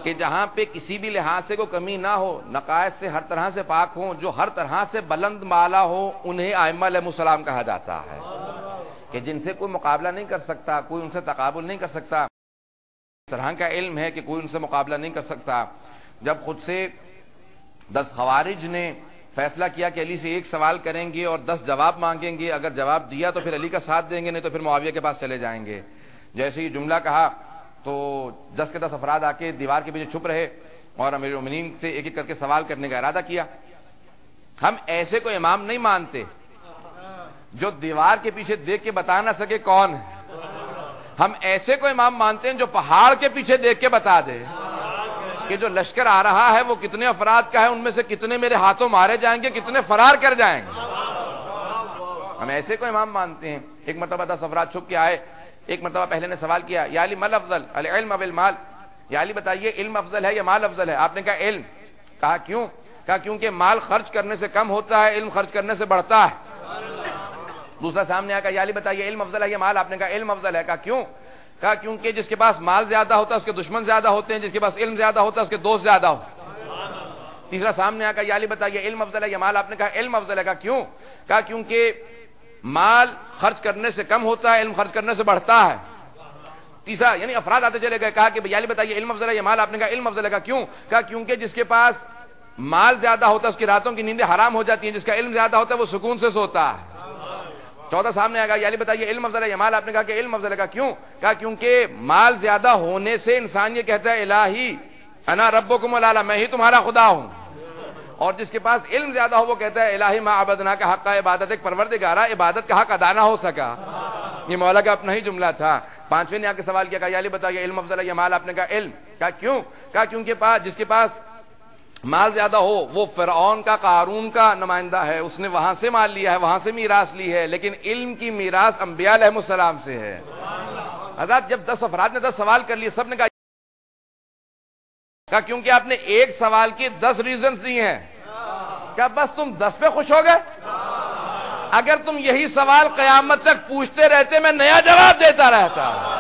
کہ جہاں پہ کسی بھی لحاظ سے کوئی کمی نہ ہو، نقائص سے ہر طرح سے پاک ہوں، جو ہر طرح سے بلند بالا ہو، انہیں ائمہ علیہ السلام کہا جاتا ہے، کہ جن سے کوئی مقابلہ نہیں کر سکتا، کوئی ان سے تقابل نہیں کر سکتا. اس طرح کا علم ہے کہ کوئی ان سے مقابلہ نہیں کر سکتا. جب خود سے 10 خوارج نے فیصلہ کیا کہ علی سے ایک سوال کریں گے اور 10 جواب مانگیں گے، اگر جواب دیا تو پھر علی کا ساتھ دیں گے، نہیں تو پھر معاویہ کے پاس چلے جائیں گے. جیسے یہ جملہ کہا تو 10 کے 10 افراد آ کے دیوار کے پیچھے چھپ رہے اور امیر المومنین سے ایک ایک کر کے سوال کرنے کا ارادہ کیا. ہم ایسے کوئی امام نہیں مانتے جو دیوار کے پیچھے دیکھ کے بتا نہ سکے کون ہے. ہم ایسے کوئی امام مانتے ہیں جو پہاڑ کے پیچھے دیکھ کے بتا دے کہ جو لشکر آ رہا ہے وہ کتنے افراد کا ہے، ان میں سے کتنے میرے ہاتھوں مارے جائیں گے، کتنے فرار کر جائیں گے. ہم ایسے کوئی امام مانتے ہیں. ایک مرتبہ 10 افراد چھپ کے آئے. ایک مرتبہ پہلے نے سوال کیا، یا علی مل افضل العلم اب المال، یا علی بتائیے علم افضل ہے یا مال افضل ہے؟ آپ نے کہا علم. کہا کیوں؟ کہا کیونکہ مال خرچ کرنے سے کم ہوتا ہے، علم خرچ کرنے سے بڑھتا ہے. دوسرا سامنے آیا، کہا یا علی بتائیے علم افضل ہے یا مال؟ آپ نے کہا علم افضل ہے. کہا کیوں؟ کہا کیونکہ جس کے پاس مال زیادہ ہوتا ہے اس کے دشمن زیادہ ہوتے ہیں، جس کے پاس علم زیادہ ہوتا ہے اس کے دوست زیادہ ہوتے ہیں. تیسرا سامنے آیا، کہا یا علی بتائیے علم افضل ہے یا مال؟ آپ نے کہا علم افضل ہے. کہا کیوں؟ کہا کیونکہ مال خرچ کرنے سے کم ہوتا ہے، علم خرچ کرنے سے بڑھتا ہے. تیسرا یعنی افراد آتے چلے گئے. کہا کہ یا علی بتائیے علم افضل ہے یا مال؟ آپ نے کہا علم افضل ہے. کہا کیوں؟ کہا کیونکہ جس کے پاس مال زیادہ ہوتا ہے اس کی راتوں کی نیندیں حرام ہو جاتی ہیں، جس کا علم زیادہ ہوتا ہے وہ سکون سے سوتا ہے. چوتھا سامنے آگا، یا علی بتائیے علم افضل ہے یا مال؟ آپ نے کہا کہ علم افضل ہے. کہا کیوں؟ کہا کیونکہ مال زیادہ ہونے سے انسان یہ کہتا ہے الہی انا ربکم الاعلی، میں ہی تمہارا خدا ہوں. اور جس کے پاس علم زیادہ ہو وہ کہتا ہے الہی ما عبدنا کا حق کا عبادت، ایک پروردگارا عبادت کا حق ادا نہ ہو سکا. یہ مولا کا اپنا ہی جملہ تھا. پانچویں نے آ کے سوال کیا، کہا یا علی بتائیے علم افضل ہے یا مال؟ آپ نے کہا علم. کہا کیوں؟ کہا کیونکہ جس کے پاس مال زیادہ ہو وہ فرعون کا قارون کا نمائندہ ہے، اس نے وہاں سے مال لیا ہے، وہاں سے میراث لی ہے، لیکن علم کی میراث انبیاء علیہ السلام سے ہے. حضرات جب 10 افراد نے 10 سوال کر لیے، سب نے کہا کیونکہ آپ نے ایک سوال کی 10 ریزنز دی ہیں. کیا بس تم 10 پہ خوش ہو گئے؟ اگر تم یہی سوال قیامت تک پوچھتے رہتے میں نیا جواب دیتا رہتا.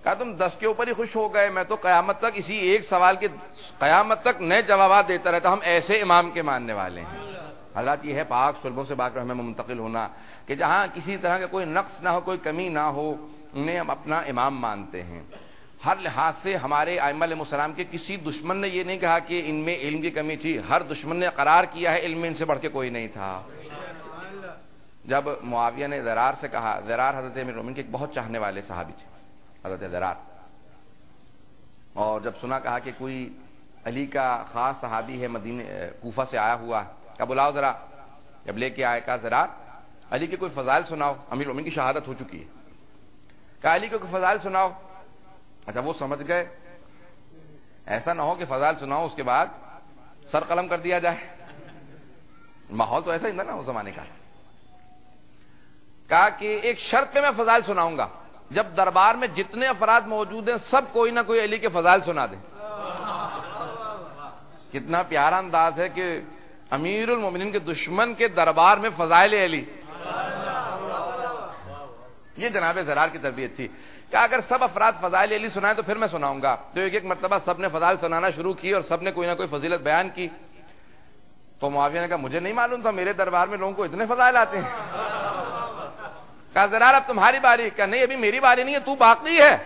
کہا تم 10 کے اوپر ہی خوش ہو گئے، میں تو قیامت تک اسی ایک سوال کے قیامت تک نئے جوابات دیتا رہتا. ہم ایسے امام کے ماننے والے ہیں. حالات یہ ہے پاک صلبوں سے پاک رحمہ میں منتقل ہونا، کہ جہاں کسی طرح کا کوئی نقص نہ ہو، کوئی کمی نہ ہو، انہیں ہم اپنا امام مانتے ہیں. ہر لحاظ سے ہمارے ائمہ علیہ السلام کے کسی دشمن نے یہ نہیں کہا کہ ان میں علم کی کمی تھی. ہر دشمن نے قرار کیا ہے علم میں ان سے بڑھ کے کوئی نہیں تھا. جب معاویہ نے ضرار سے کہا، ضرار حضرت امیر المومنین کے ایک بہت چاہنے والے صحابی تھے حضرت ضرار، اور جب سنا کہا کہ کوئی علی کا خاص صحابی ہے مدینہ کوفہ سے آیا ہوا، کہا بلاؤ ذرا. جب لے کے آئے، کہا ضرار علی کے کوئی فضائل سناؤ. امیر المومنین کی شہادت ہو چکی ہے. کہا علی کے کوئی فضائل سناؤ. اچھا وہ سمجھ گئے ایسا نہ ہو کہ فضائل سناؤ اس کے بعد سر قلم کر دیا جائے. ماحول تو ایسا ہی تھا نا اس زمانے کا. کہا کہ ایک شرط پہ میں فضائل سناؤں گا، جب دربار میں جتنے افراد موجود ہیں سب کوئی نہ کوئی علی کے فضائل سنا دیں. کتنا پیارا انداز ہے کہ امیر المومنین کے دشمن کے دربار میں فضائل علی. یہ جناب ضرار کی تربیت تھی کہ اگر سب افراد فضائل علی سنائیں تو پھر میں سناؤں گا. تو ایک ایک مرتبہ سب نے فضائل سنانا شروع کی اور سب نے کوئی نہ کوئی فضیلت بیان کی. تو معاویہ نے کہا مجھے نہیں معلوم تھا میرے دربار میں لوگوں کو اتنے فضائل آتے ہیں. کہا ضرار اب تمہاری باری. کہا نہیں ابھی میری باری نہیں ہے، تو باقی ہے،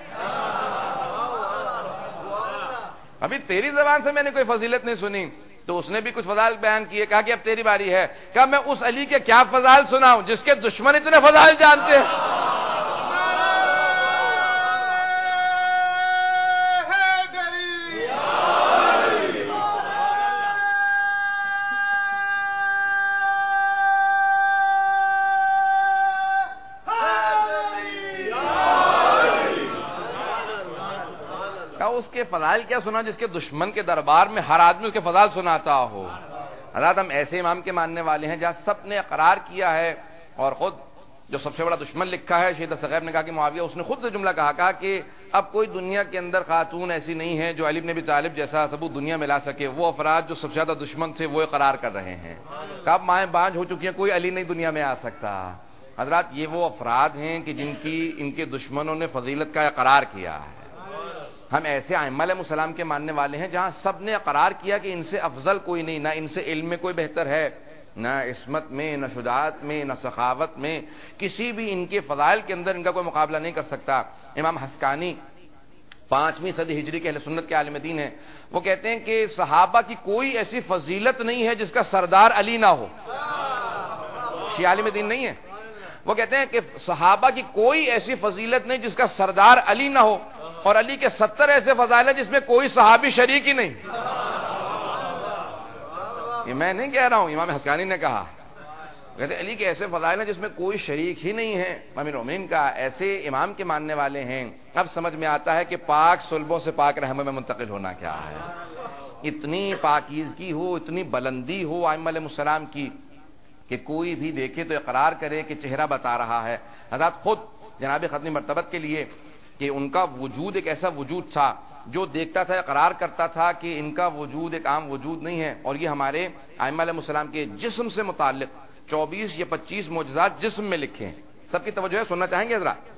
ابھی تیری زبان سے میں نے کوئی فضیلت نہیں سنی. تو اس نے بھی کچھ فضائل بیان کیے. کہا کہ اب تیری باری ہے. کہا میں اس علی کے کیا فضائل سناؤں جس کے دشمن اتنے فضائل جانتے ہیں. اس کے فضائل کیا سنا جس کے دشمن کے دربار میں ہر آدمی اس کے فضائل سناتا ہو. حضرات ہم ایسے امام کے ماننے والے ہیں جہاں سب نے اقرار کیا ہے, اور خود جو سب سے بڑا دشمن لکھا ہے شہید ثغیر نے کہا کہ معاویہ, اس نے خود سے جملہ کہا کہ اب کوئی دنیا کے اندر خاتون ایسی نہیں ہے جو علی بن ابی طالب جیسا ثبوت دنیا میں لا سکے. وہ افراد جو سب سے زیادہ دشمن تھے وہ اقرار کر رہے ہیں کہ اب مائیں بانجھ ہو چکی ہیں, کوئی علی نہیں دنیا میں آ سکتا. حضرات یہ وہ افراد ہیں کہ جن کی ان کے دشمنوں نے فضیلت کا اقرار کیا ہے. ہم ایسے ائمہ علیہ السلام کے ماننے والے ہیں جہاں سب نے اقرار کیا کہ ان سے افضل کوئی نہیں, نہ ان سے علم میں کوئی بہتر ہے, نہ عصمت میں, نہ شجاعت میں, نہ سخاوت میں, کسی بھی ان کے فضائل کے اندر ان کا کوئی مقابلہ نہیں کر سکتا. امام حسکانی 5ویں صدی ہجری کے اہل سنت کے عالم دین ہیں, وہ کہتے ہیں کہ صحابہ کی کوئی ایسی فضیلت نہیں ہے جس کا سردار علی نہ ہو. شیعہ عالم دین نہیں ہے, وہ کہتے ہیں کہ صحابہ کی کوئی ایسی فضیلت نہیں جس کا سردار علی نہ ہو, اور علی کے 70 ایسے فضائل ہیں جس میں کوئی صحابی شریک ہی نہیں. یہ میں نہیں کہہ رہا ہوں, امام حسکانی نے کہا. کہتے ہیں علی کے ایسے فضائل ہیں جس میں کوئی شریک ہی نہیں ہے. امیر المومنین کا ایسے امام کے ماننے والے ہیں. اب سمجھ میں آتا ہے کہ پاک صلبوں سے پاک رحموں میں منتقل ہونا کیا ہے. اتنی پاکیزگی ہو, اتنی بلندی ہو ائمہ علیہ السلام کی کہ کوئی بھی دیکھے تو اقرار کرے کہ چہرہ بتا رہا ہے. حضرات خود جناب ختمی مرتبت کے لیے کہ ان کا وجود ایک ایسا وجود تھا جو دیکھتا تھا, اقرار کرتا تھا کہ ان کا وجود ایک عام وجود نہیں ہے. اور یہ ہمارے ائمہ علیہ السلام کے جسم سے متعلق 24 یا 25 معجزات جسم میں لکھے ہیں. سب کی توجہ ہے, سننا چاہیں گے حضرات؟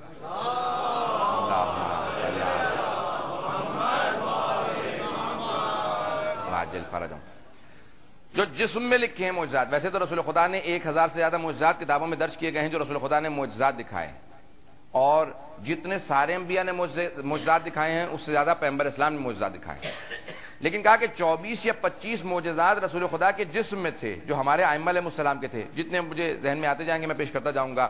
جو جسم میں لکھے ہیں معجزات. ویسے تو رسول خدا نے 1000 سے زیادہ معجزات کتابوں میں درج کیے گئے ہیں جو رسول خدا نے معجزات دکھائے, اور جتنے سارے انبیاء نے معجزات دکھائے ہیں اس سے زیادہ پیغمبر اسلام نے معجزات دکھائے ہیں. لیکن کہا کہ 24 یا 25 معجزات رسول خدا کے جسم میں تھے جو ہمارے ائمہ علیہ السلام کے تھے. جتنے مجھے ذہن میں آتے جائیں گے میں پیش کرتا جاؤں گا.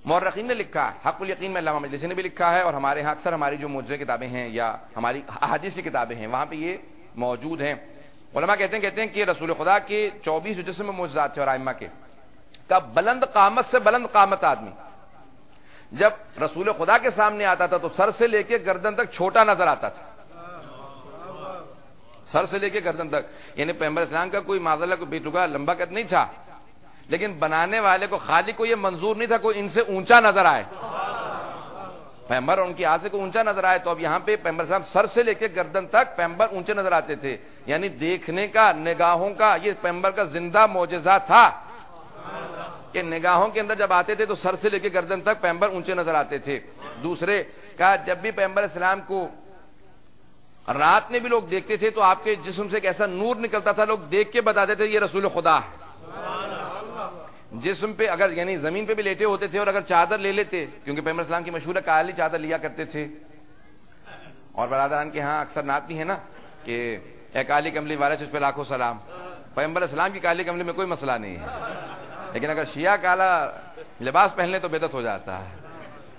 مورخین نے لکھا, حق الیقین میں علامہ مجلسی نے بھی لکھا ہے, اور ہمارے ہاں اکثر ہماری جو معجزے کتابیں ہیں یا ہماری احادیث کی کتابیں ہیں وہاں پہ یہ موجود ہیں. علماء کہتے ہیں کہ رسول خدا کے 24 جسم میں معجزات تھے اور ائمہ کے کا بلند قامت سے بلند قامت آدمی جب رسول خدا کے سامنے آتا تھا تو سر سے لے کے گردن تک چھوٹا نظر آتا تھا. سر سے لے کے گردن تک, یعنی پیغمبر اسلام کا کوئی معذاللہ کوئی بیٹوگا لمبا قد نہیں تھا, لیکن بنانے والے کو خالق کو یہ منظور نہیں تھا کوئی ان سے اونچا نظر آئے, پیغمبر ان کی آنکھ سے کوئی اونچا نظر آئے. تو اب یہاں پہ پیغمبر اسلام سر سے لے کے گردن تک پیغمبر اونچے نظر آتے تھے, یعنی دیکھنے کا, نگاہوں کا, یہ پیغمبر کا زندہ معجزہ تھا کہ نگاہوں کے اندر جب آتے تھے تو سر سے لے کے گردن تک پیغمبر اونچے نظر آتے تھے. دوسرے کا جب بھی پیغمبر اسلام کو رات میں بھی لوگ دیکھتے تھے تو آپ کے جسم سے ایک ایسا نور نکلتا تھا, لوگ دیکھ کے بتاتے تھے یہ رسول خدا ہے. جسم پہ اگر یعنی زمین پہ بھی لیٹے ہوتے تھے اور اگر چادر لے لیتے, کیونکہ پیغمبر اسلام کی مشہور کالی چادر لیا کرتے تھے, اور برادران کے ہاں اکثر نعت بھی ہے نا کہ اے کالی کملی والے اس پہ لاکھوں سلام. پیغمبر اسلام کی کالی کملی میں کوئی مسئلہ نہیں ہے, لیکن اگر شیعہ کالا لباس پہن لے تو بدعت ہو جاتا ہے.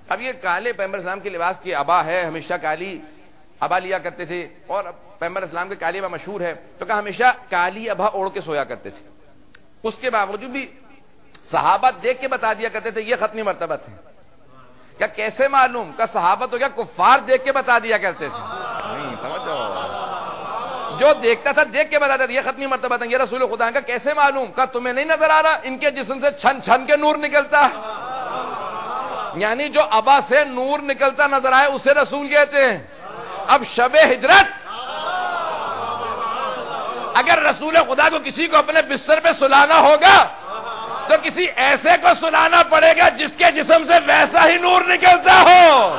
اب یہ کالے پیغمبر اسلام کے لباس کی ابا ہے, ہمیشہ کالی ابا لیا کرتے تھے, اور پیغمبر اسلام کے کالی ابا مشہور ہے تو کہا ہمیشہ کالی ابا اوڑھ کے سویا کرتے تھے. اس کے باوجود بھی صحابہ دیکھ کے بتا دیا کرتے تھے یہ ختمی مرتبہ تھے. کیا کیسے معلوم؟ کا صحابہ تو کیا کفار دیکھ کے بتا دیا کرتے تھے؟ نہیں سمجھو, جو دیکھتا تھا دیکھ کے بتاتا تھا یہ ختمی مرتبہ تھا, یہ رسول خدا کا. کیسے معلوم؟ کا تمہیں نہیں نظر آ رہا ان کے جسم سے چھن چھن کے نور نکلتا, یعنی جو ابا سے نور نکلتا نظر آئے اسے رسول کہتے ہیں. اب شب ہجرت اگر رسول خدا کو کسی کو اپنے بستر پہ سلانا ہوگا تو کسی ایسے کو سلانا پڑے گا جس کے جسم سے ویسا ہی نور نکلتا ہو.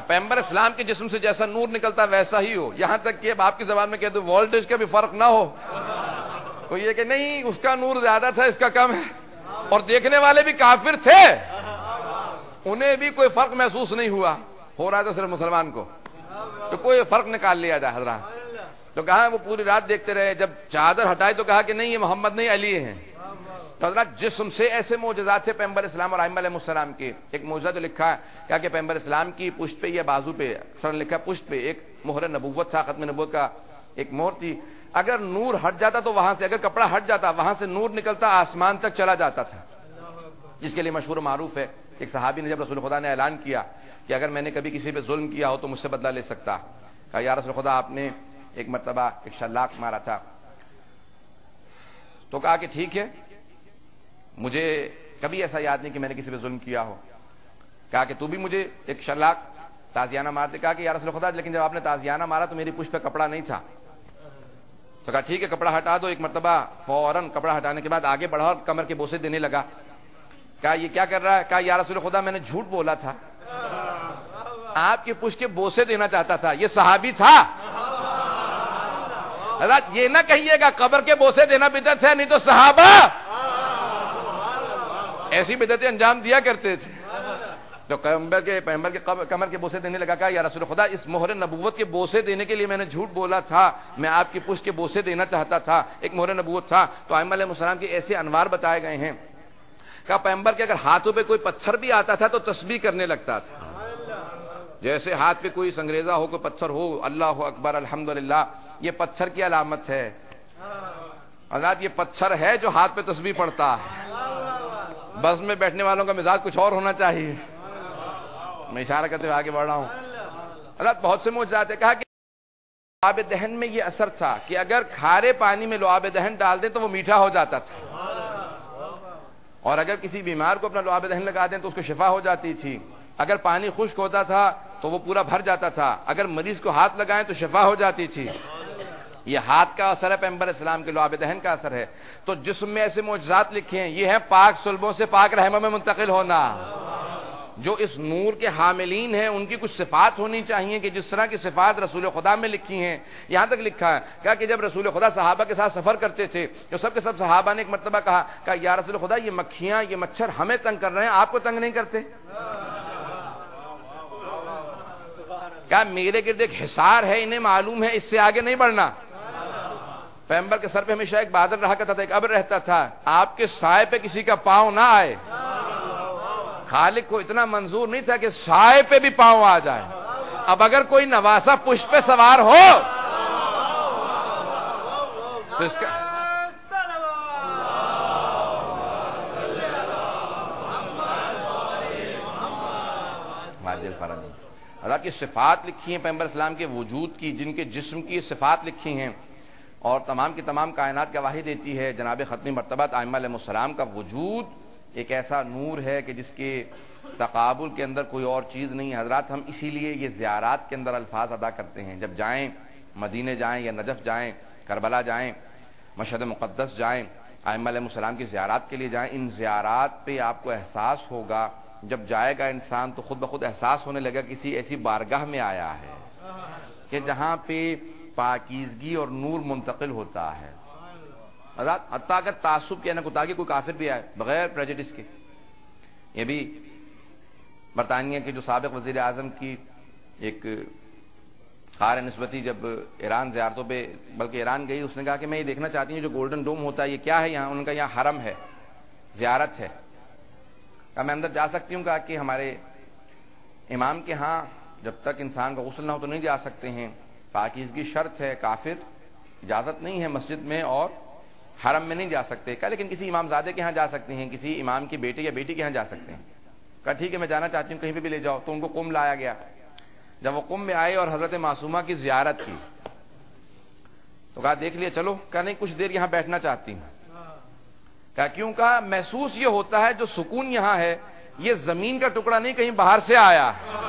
پیغمبر اسلام کے جسم سے جیسا نور نکلتا ویسا ہی ہو, یہاں تک کہ اب آپ کی زبان میں کہتے وولٹیج کا بھی فرق نہ ہو. تو یہ کہ نہیں اس کا نور زیادہ تھا اس کا کم ہے, اور دیکھنے والے بھی کافر تھے, انہیں بھی کوئی فرق محسوس نہیں ہوا. ہو رہا تھا صرف مسلمان کو, تو کوئی فرق نکال لیا جائے حضرات. تو کہا وہ پوری رات دیکھتے رہے, جب چادر ہٹائی تو کہا کہ نہیں یہ محمد نہیں علی ہیں. تو حضرات جسم سے ایسے معجزات تھے پیغمبر اسلام اور ائمہ علیہ السلام کے. ایک معجزہ جو لکھا ہے کیا کہ پیغمبر اسلام کی پشت پہ یا بازو پہ, اکثر لکھا پشت پہ ایک مہر نبوت تھا, ختم نبوت کا ایک مہر تھی. اگر نور ہٹ جاتا تو وہاں سے، اگر کپڑا ہٹ جاتا وہاں سے نور نکلتا آسمان تک چلا جاتا تھا، جس کے لیے مشہور و معروف ہے ایک صحابی نے جب رسول خدا نے اعلان کیا کہ اگر میں نے کبھی کسی پہ ظلم کیا ہو تو مجھ سے بدلہ لے سکتا، کہا یا رسول خدا آپ نے ایک مرتبہ ایک شلاق مارا تھا، تو کہا کہ ٹھیک ہے، مجھے کبھی ایسا یاد نہیں کہ میں نے کسی پہ ظلم کیا ہو، کہا کہ تو بھی مجھے ایک شلاق تازیانہ مار دے، کہا کہ یا رسول خدا لیکن جب آپ نے تازیانہ مارا تو میری پشت پہ کپڑا نہیں تھا، تو کہا ٹھیک ہے کپڑا ہٹا دو، ایک مرتبہ فوراً کپڑا ہٹانے کے بعد آگے بڑھا اور کمر کے بوسے دینے لگا، کہا یہ کیا کر رہا ہے، کہا یا رسول خدا میں نے جھوٹ بولا تھا، آپ کی پشت کے بوسے دینا چاہتا تھا، یہ صحابی تھا۔ حضرت یہ نہ کہیے گا قبر کے بوسے دینا بدعت ہے، نہیں تو صحابہ ایسی بدعتیں انجام دیا کرتے تھے۔ تو پیغمبر کے کمر کے بوسے دینے لگا، کہا یا رسول خدا اس مہر نبوت کے بوسے دینے کے لیے میں نے جھوٹ بولا تھا، میں آپ کی پشت کے بوسے دینا چاہتا تھا، ایک مہر نبوت تھا۔ تو ائمہ علیہ السلام کے ایسے انوار بتائے گئے ہیں، کہا پیغمبر کے اگر ہاتھوں پہ کوئی پتھر بھی آتا تھا تو تسبیح کرنے لگتا تھا، جیسے ہاتھ پہ کوئی سنگریزہ ہو، کوئی پتھر ہو، اللہ اکبر الحمدللہ، یہ پتھر کی علامت ہے حضرات، یہ پتھر ہے جو ہاتھ پہ تسبیح پڑتا ہے۔ بس میں بیٹھنے والوں کا مزاج کچھ اور ہونا چاہیے، میں اشارہ کرتے ہوئے آگے بڑھ رہا ہوں۔ حضرت بہت سے معجزات ہیں، کہا کہ لعاب دہن میں یہ اثر تھا کہ اگر کھارے پانی میں لعاب دہن ڈال دیں تو وہ میٹھا ہو جاتا تھا، اور اگر کسی بیمار کو اپنا لعاب دہن لگا دیں تو اس کو شفا ہو جاتی تھی، اگر پانی خشک ہوتا تھا تو وہ پورا بھر جاتا تھا، اگر مریض کو ہاتھ لگائیں تو شفا ہو جاتی تھی۔ یہ ہاتھ کا اثر ہے، پیغمبر اسلام کے لعاب دہن کا اثر ہے۔ تو جسم میں ایسے معجزات لکھے ہیں، یہ ہے پاک صلبوں سے پاک رحموں میں منتقل ہونا۔ جو اس نور کے حاملین ہیں ان کی کچھ صفات ہونی چاہیے کہ جس طرح کی صفات رسول خدا میں لکھی ہیں۔ یہاں تک لکھا ہے کہا کہ جب رسول خدا صحابہ کے ساتھ سفر کرتے تھے تو سب کے سب صحابہ نے ایک مرتبہ کہا یا رسول خدا یہ مکھیاں یہ مچھر ہمیں تنگ کر رہے ہیں، آپ کو تنگ نہیں کرتے؟ کہا میرے گرد ایک حصار ہے، انہیں معلوم ہے اس سے آگے نہیں بڑھنا۔ پیغمبر کے سر پہ ہمیشہ ایک بادل رہا کرتا تھا، ایک ابر رہتا تھا، آپ کے سائے پہ کسی کا پاؤں نہ آئے۔ خالق کو اتنا منظور نہیں تھا کہ سائے پہ بھی پاؤں آ جائے۔ اب اگر کوئی نواسا پشت پہ سوار ہو تو اس کا اللہ کی صفات لکھی ہیں پیغمبر اسلام کے وجود کی، جن کے جسم کی صفات لکھی ہیں، اور تمام کی تمام کائنات گواہی دیتی ہے جناب ختمی مرتبہ ائمہ علیہ السلام کا وجود ایک ایسا نور ہے کہ جس کے تقابل کے اندر کوئی اور چیز نہیں ہے۔ حضرات ہم اسی لیے یہ زیارات کے اندر الفاظ ادا کرتے ہیں، جب جائیں مدینے جائیں یا نجف جائیں، کربلا جائیں، مشہد مقدس جائیں، ائمہ علیہ السلام کی زیارات کے لیے جائیں، ان زیارات پہ آپ کو احساس ہوگا، جب جائے گا انسان تو خود بخود احساس ہونے لگا کسی ایسی بارگاہ میں آیا ہے کہ جہاں پہ پاکیزگی اور نور منتقل ہوتا ہے۔ حضرات حتیٰ اگر تعصب کے نہ کتا کے کوئی کافر بھی آئے بغیر پریجڈس کے، یہ بھی برطانیہ کے جو سابق وزیر اعظم کی ایک خار نسبتی جب ایران زیارتوں پہ بلکہ ایران گئی، اس نے کہا کہ میں یہ دیکھنا چاہتی ہوں جو گولڈن ڈوم ہوتا ہے یہ کیا ہے یہاں؟ ان کا یہاں حرم ہے، زیارت ہے۔ کہا میں اندر جا سکتی ہوں؟ کہا کہ ہمارے امام کے ہاں جب تک انسان کا غسل نہ ہو تو نہیں جا سکتے ہیں، پاکیزگی شرط ہے، کافر اجازت نہیں ہے مسجد میں اور حرم میں نہیں جا سکتے۔ کہا لیکن کسی امام زادے کے ہاں جا سکتے ہیں، کسی امام کی بیٹے یا بیٹی کے ہاں جا سکتے ہیں۔ کہا ٹھیک ہے میں جانا چاہتی ہوں، کہیں پہ بھی لے جاؤ۔ تو ان کو قم لایا گیا۔ جب وہ قم میں آئے اور حضرت معصومہ کی زیارت کی تو کہا دیکھ لیا چلو؟ کہا نہیں کچھ دیر یہاں بیٹھنا چاہتی ہوں۔ کہا کیوں؟ کہا محسوس یہ ہوتا ہے جو سکون یہاں ہے یہ زمین کا ٹکڑا نہیں کہیں باہر سے آیا ہے۔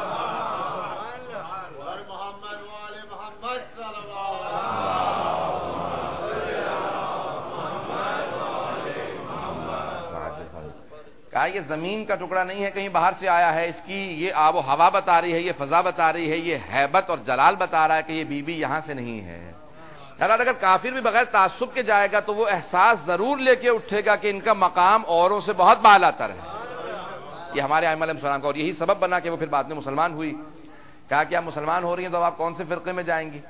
کہا یہ زمین کا ٹکڑا نہیں ہے کہیں باہر سے آیا ہے، اس کی یہ آب و ہوا بتا رہی ہے، یہ فضا بتا رہی ہے، یہ ہیبت اور جلال بتا رہا ہے کہ یہ بی بی یہاں سے نہیں ہے۔ اگر کافر بھی بغیر تعصب کے جائے گا تو وہ احساس ضرور لے کے اٹھے گا کہ ان کا مقام اوروں سے بہت بالا تر ہے۔ یہ ہمارے ائمہ علیہ السلام کا، اور یہی سبب بنا کہ وہ پھر بعد میں مسلمان ہوئی۔ کہا کہ آپ مسلمان ہو رہی ہیں تو آپ کون سے فرقے میں جائیں گی؟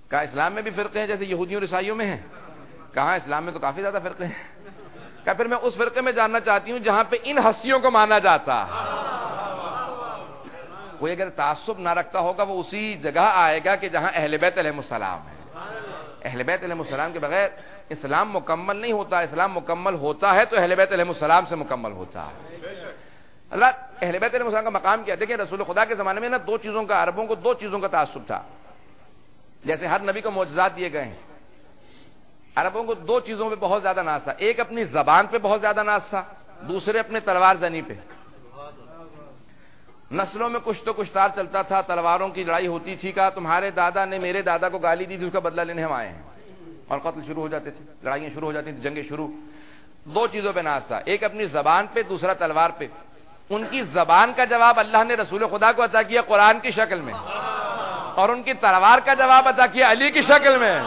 کہا اسلام میں بھی فرقے ہیں جیسے یہودیوں اور عیسائیوں میں ہیں؟ کہاں اسلام میں تو کافی زیادہ فرقے ہیں۔ کہا پھر میں اس فرقے میں جاننا چاہتی ہوں جہاں پہ ان ہستیوں کو مانا جاتا ہے۔ کوئی اگر تعصب نہ رکھتا ہوگا وہ اسی جگہ آئے گا کہ جہاں اہل بیت علیہ السلام ہے۔ اہل بیت علیہ السلام کے بغیر اسلام مکمل نہیں ہوتا. اسلام مکمل ہوتا ہے تو اہل بیت علیہ السلام سے مکمل ہوتا ہے. اللہ اہل بیت علیہ السلام کا مقام کیا؟ دیکھیں رسول خدا کے زمانے میں نا دو چیزوں کا، عربوں کو دو چیزوں کا تعصب تھا. جیسے ہر نبی کو معجزات دیے گئے ہیں، عربوں کو دو چیزوں پہ بہت زیادہ ناز تھا. ایک اپنی زبان پہ بہت زیادہ ناز تھا، دوسرے اپنے تلوار زنی پہ. نسلوں میں کچھ تو کچھ تار چلتا تھا، تلواروں کی لڑائی ہوتی تھی. کہا تمہارے دادا نے میرے دادا کو گالی دی تھی، اس کا بدلہ لینے ہم آئے ہیں، اور قتل شروع ہو جاتے تھے، لڑائیاں شروع ہو جاتی تھیں، جنگیں شروع. دو چیزوں پہ ناز تھا، ایک اپنی زبان پہ، دوسرا تلوار پہ. ان کی زبان کا جواب اللہ نے رسول خدا کو عطا کیا قرآن کی شکل میں، اور ان کی تلوار کا جواب عطا کیا علی کی شکل میں.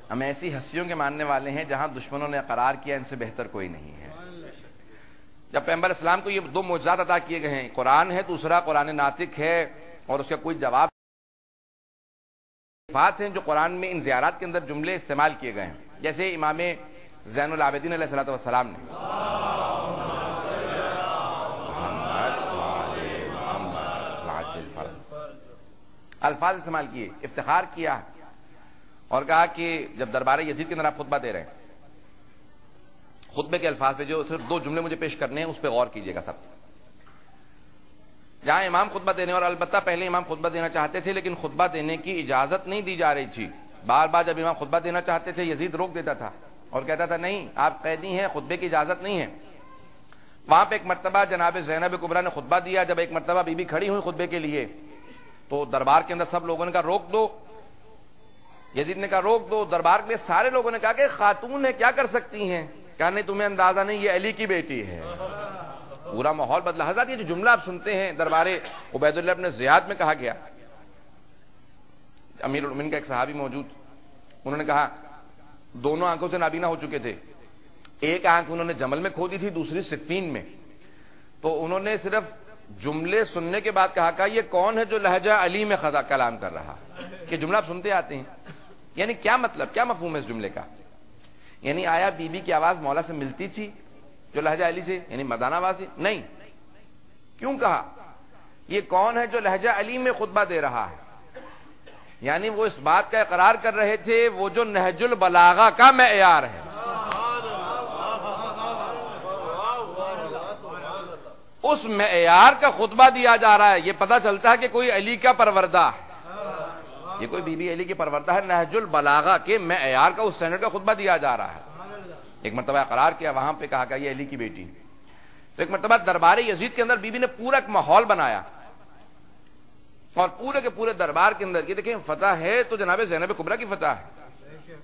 ہم ایسی ہستیوں کے ماننے والے ہیں جہاں دشمنوں نے قرار کیا ان سے بہتر کوئی نہیں ہے. جب پیغمبر اسلام کو یہ دو معجزات عطا کیے گئے ہیں، قرآن ہے، دوسرا قرآن ناطق ہے، اور اس کا کوئی جواب بات ہیں جو قرآن میں ان زیارات کے اندر جملے استعمال کیے گئے ہیں. جیسے امام زین العابدین علیہ الصلوۃ والسلام نے الفاظ استعمال کیے، افتخار کیا، اور کہا کہ جب دربار یزید کے اندر آپ خطبہ دے رہے ہیں، خطبے کے الفاظ پہ جو صرف دو جملے مجھے پیش کرنے ہیں اس پہ غور کیجئے گا سب. جہاں امام خطبہ دینے، اور البتہ پہلے امام خطبہ دینا چاہتے تھے لیکن خطبہ دینے کی اجازت نہیں دی جا رہی تھی. بار بار جب امام خطبہ دینا چاہتے تھے یزید روک دیتا تھا اور کہتا تھا نہیں آپ قیدی ہیں، خطبے کی اجازت نہیں ہے. وہاں پہ ایک مرتبہ جناب زینب کبریٰ نے خطبہ دیا. جب ایک مرتبہ بی بی کھڑی ہوئی خطبے کے لیے تو دربار کے اندر سب لوگوں نے کہا روک دو. یزید نے کہا روک دو. دربار میں سارے لوگوں نے کہا کہ خاتون ہے کیا کر سکتی ہیں؟ کہا نہیں تمہیں اندازہ نہیں، یہ علی کی بیٹی ہے. پورا ماحول بدلا. حضرات یہ جو جملہ آپ سنتے ہیں دربار عبید اللہ ابن زیاد میں کہا گیا، امیر المومنین کا ایک صحابی موجود، انہوں نے کہا دونوں آنکھوں سے نابینا ہو چکے تھے. ایک آنکھ انہوں نے جمل میں کھو دی تھی، دوسری صفین میں. تو انہوں نے صرف جملے سننے کے بعد کہا یہ کون ہے جو لہجہ علی میں کلام کر رہا؟ کہ جملہ آپ سنتے آتے ہیں، یعنی کیا مطلب، کیا مفہوم ہے اس جملے کا؟ یعنی آیا بی بی کی آواز مولا سے ملتی تھی جو لہجہ علی سے، یعنی مردانہ آواز؟ نہیں. کیوں کہا یہ کون ہے جو لہجہ علی میں خطبہ دے رہا ہے؟ یعنی وہ اس بات کا اقرار کر رہے تھے وہ جو نہج البلاغہ کا معیار ہے، اس معیار کا خطبہ دیا جا رہا ہے. یہ پتہ چلتا ہے کہ کوئی علی کا پروردہ ہے، یہ کوئی بی بی علی کی پروردہ ہے. نہج البلاغہ کے معیار کا، اس سٹینڈرڈ کا خطبہ دیا جا رہا ہے. ایک مرتبہ اقرار کیا، وہاں پہ کہا کہ یہ علی کی بیٹی. تو ایک مرتبہ دربار یزید کے اندر بی بی نے پورا ایک ماحول بنایا، اور پورے کے پورے دربار کے اندر یہ دیکھیں فتح ہے تو جناب زینب کبریٰ کی فتح ہے.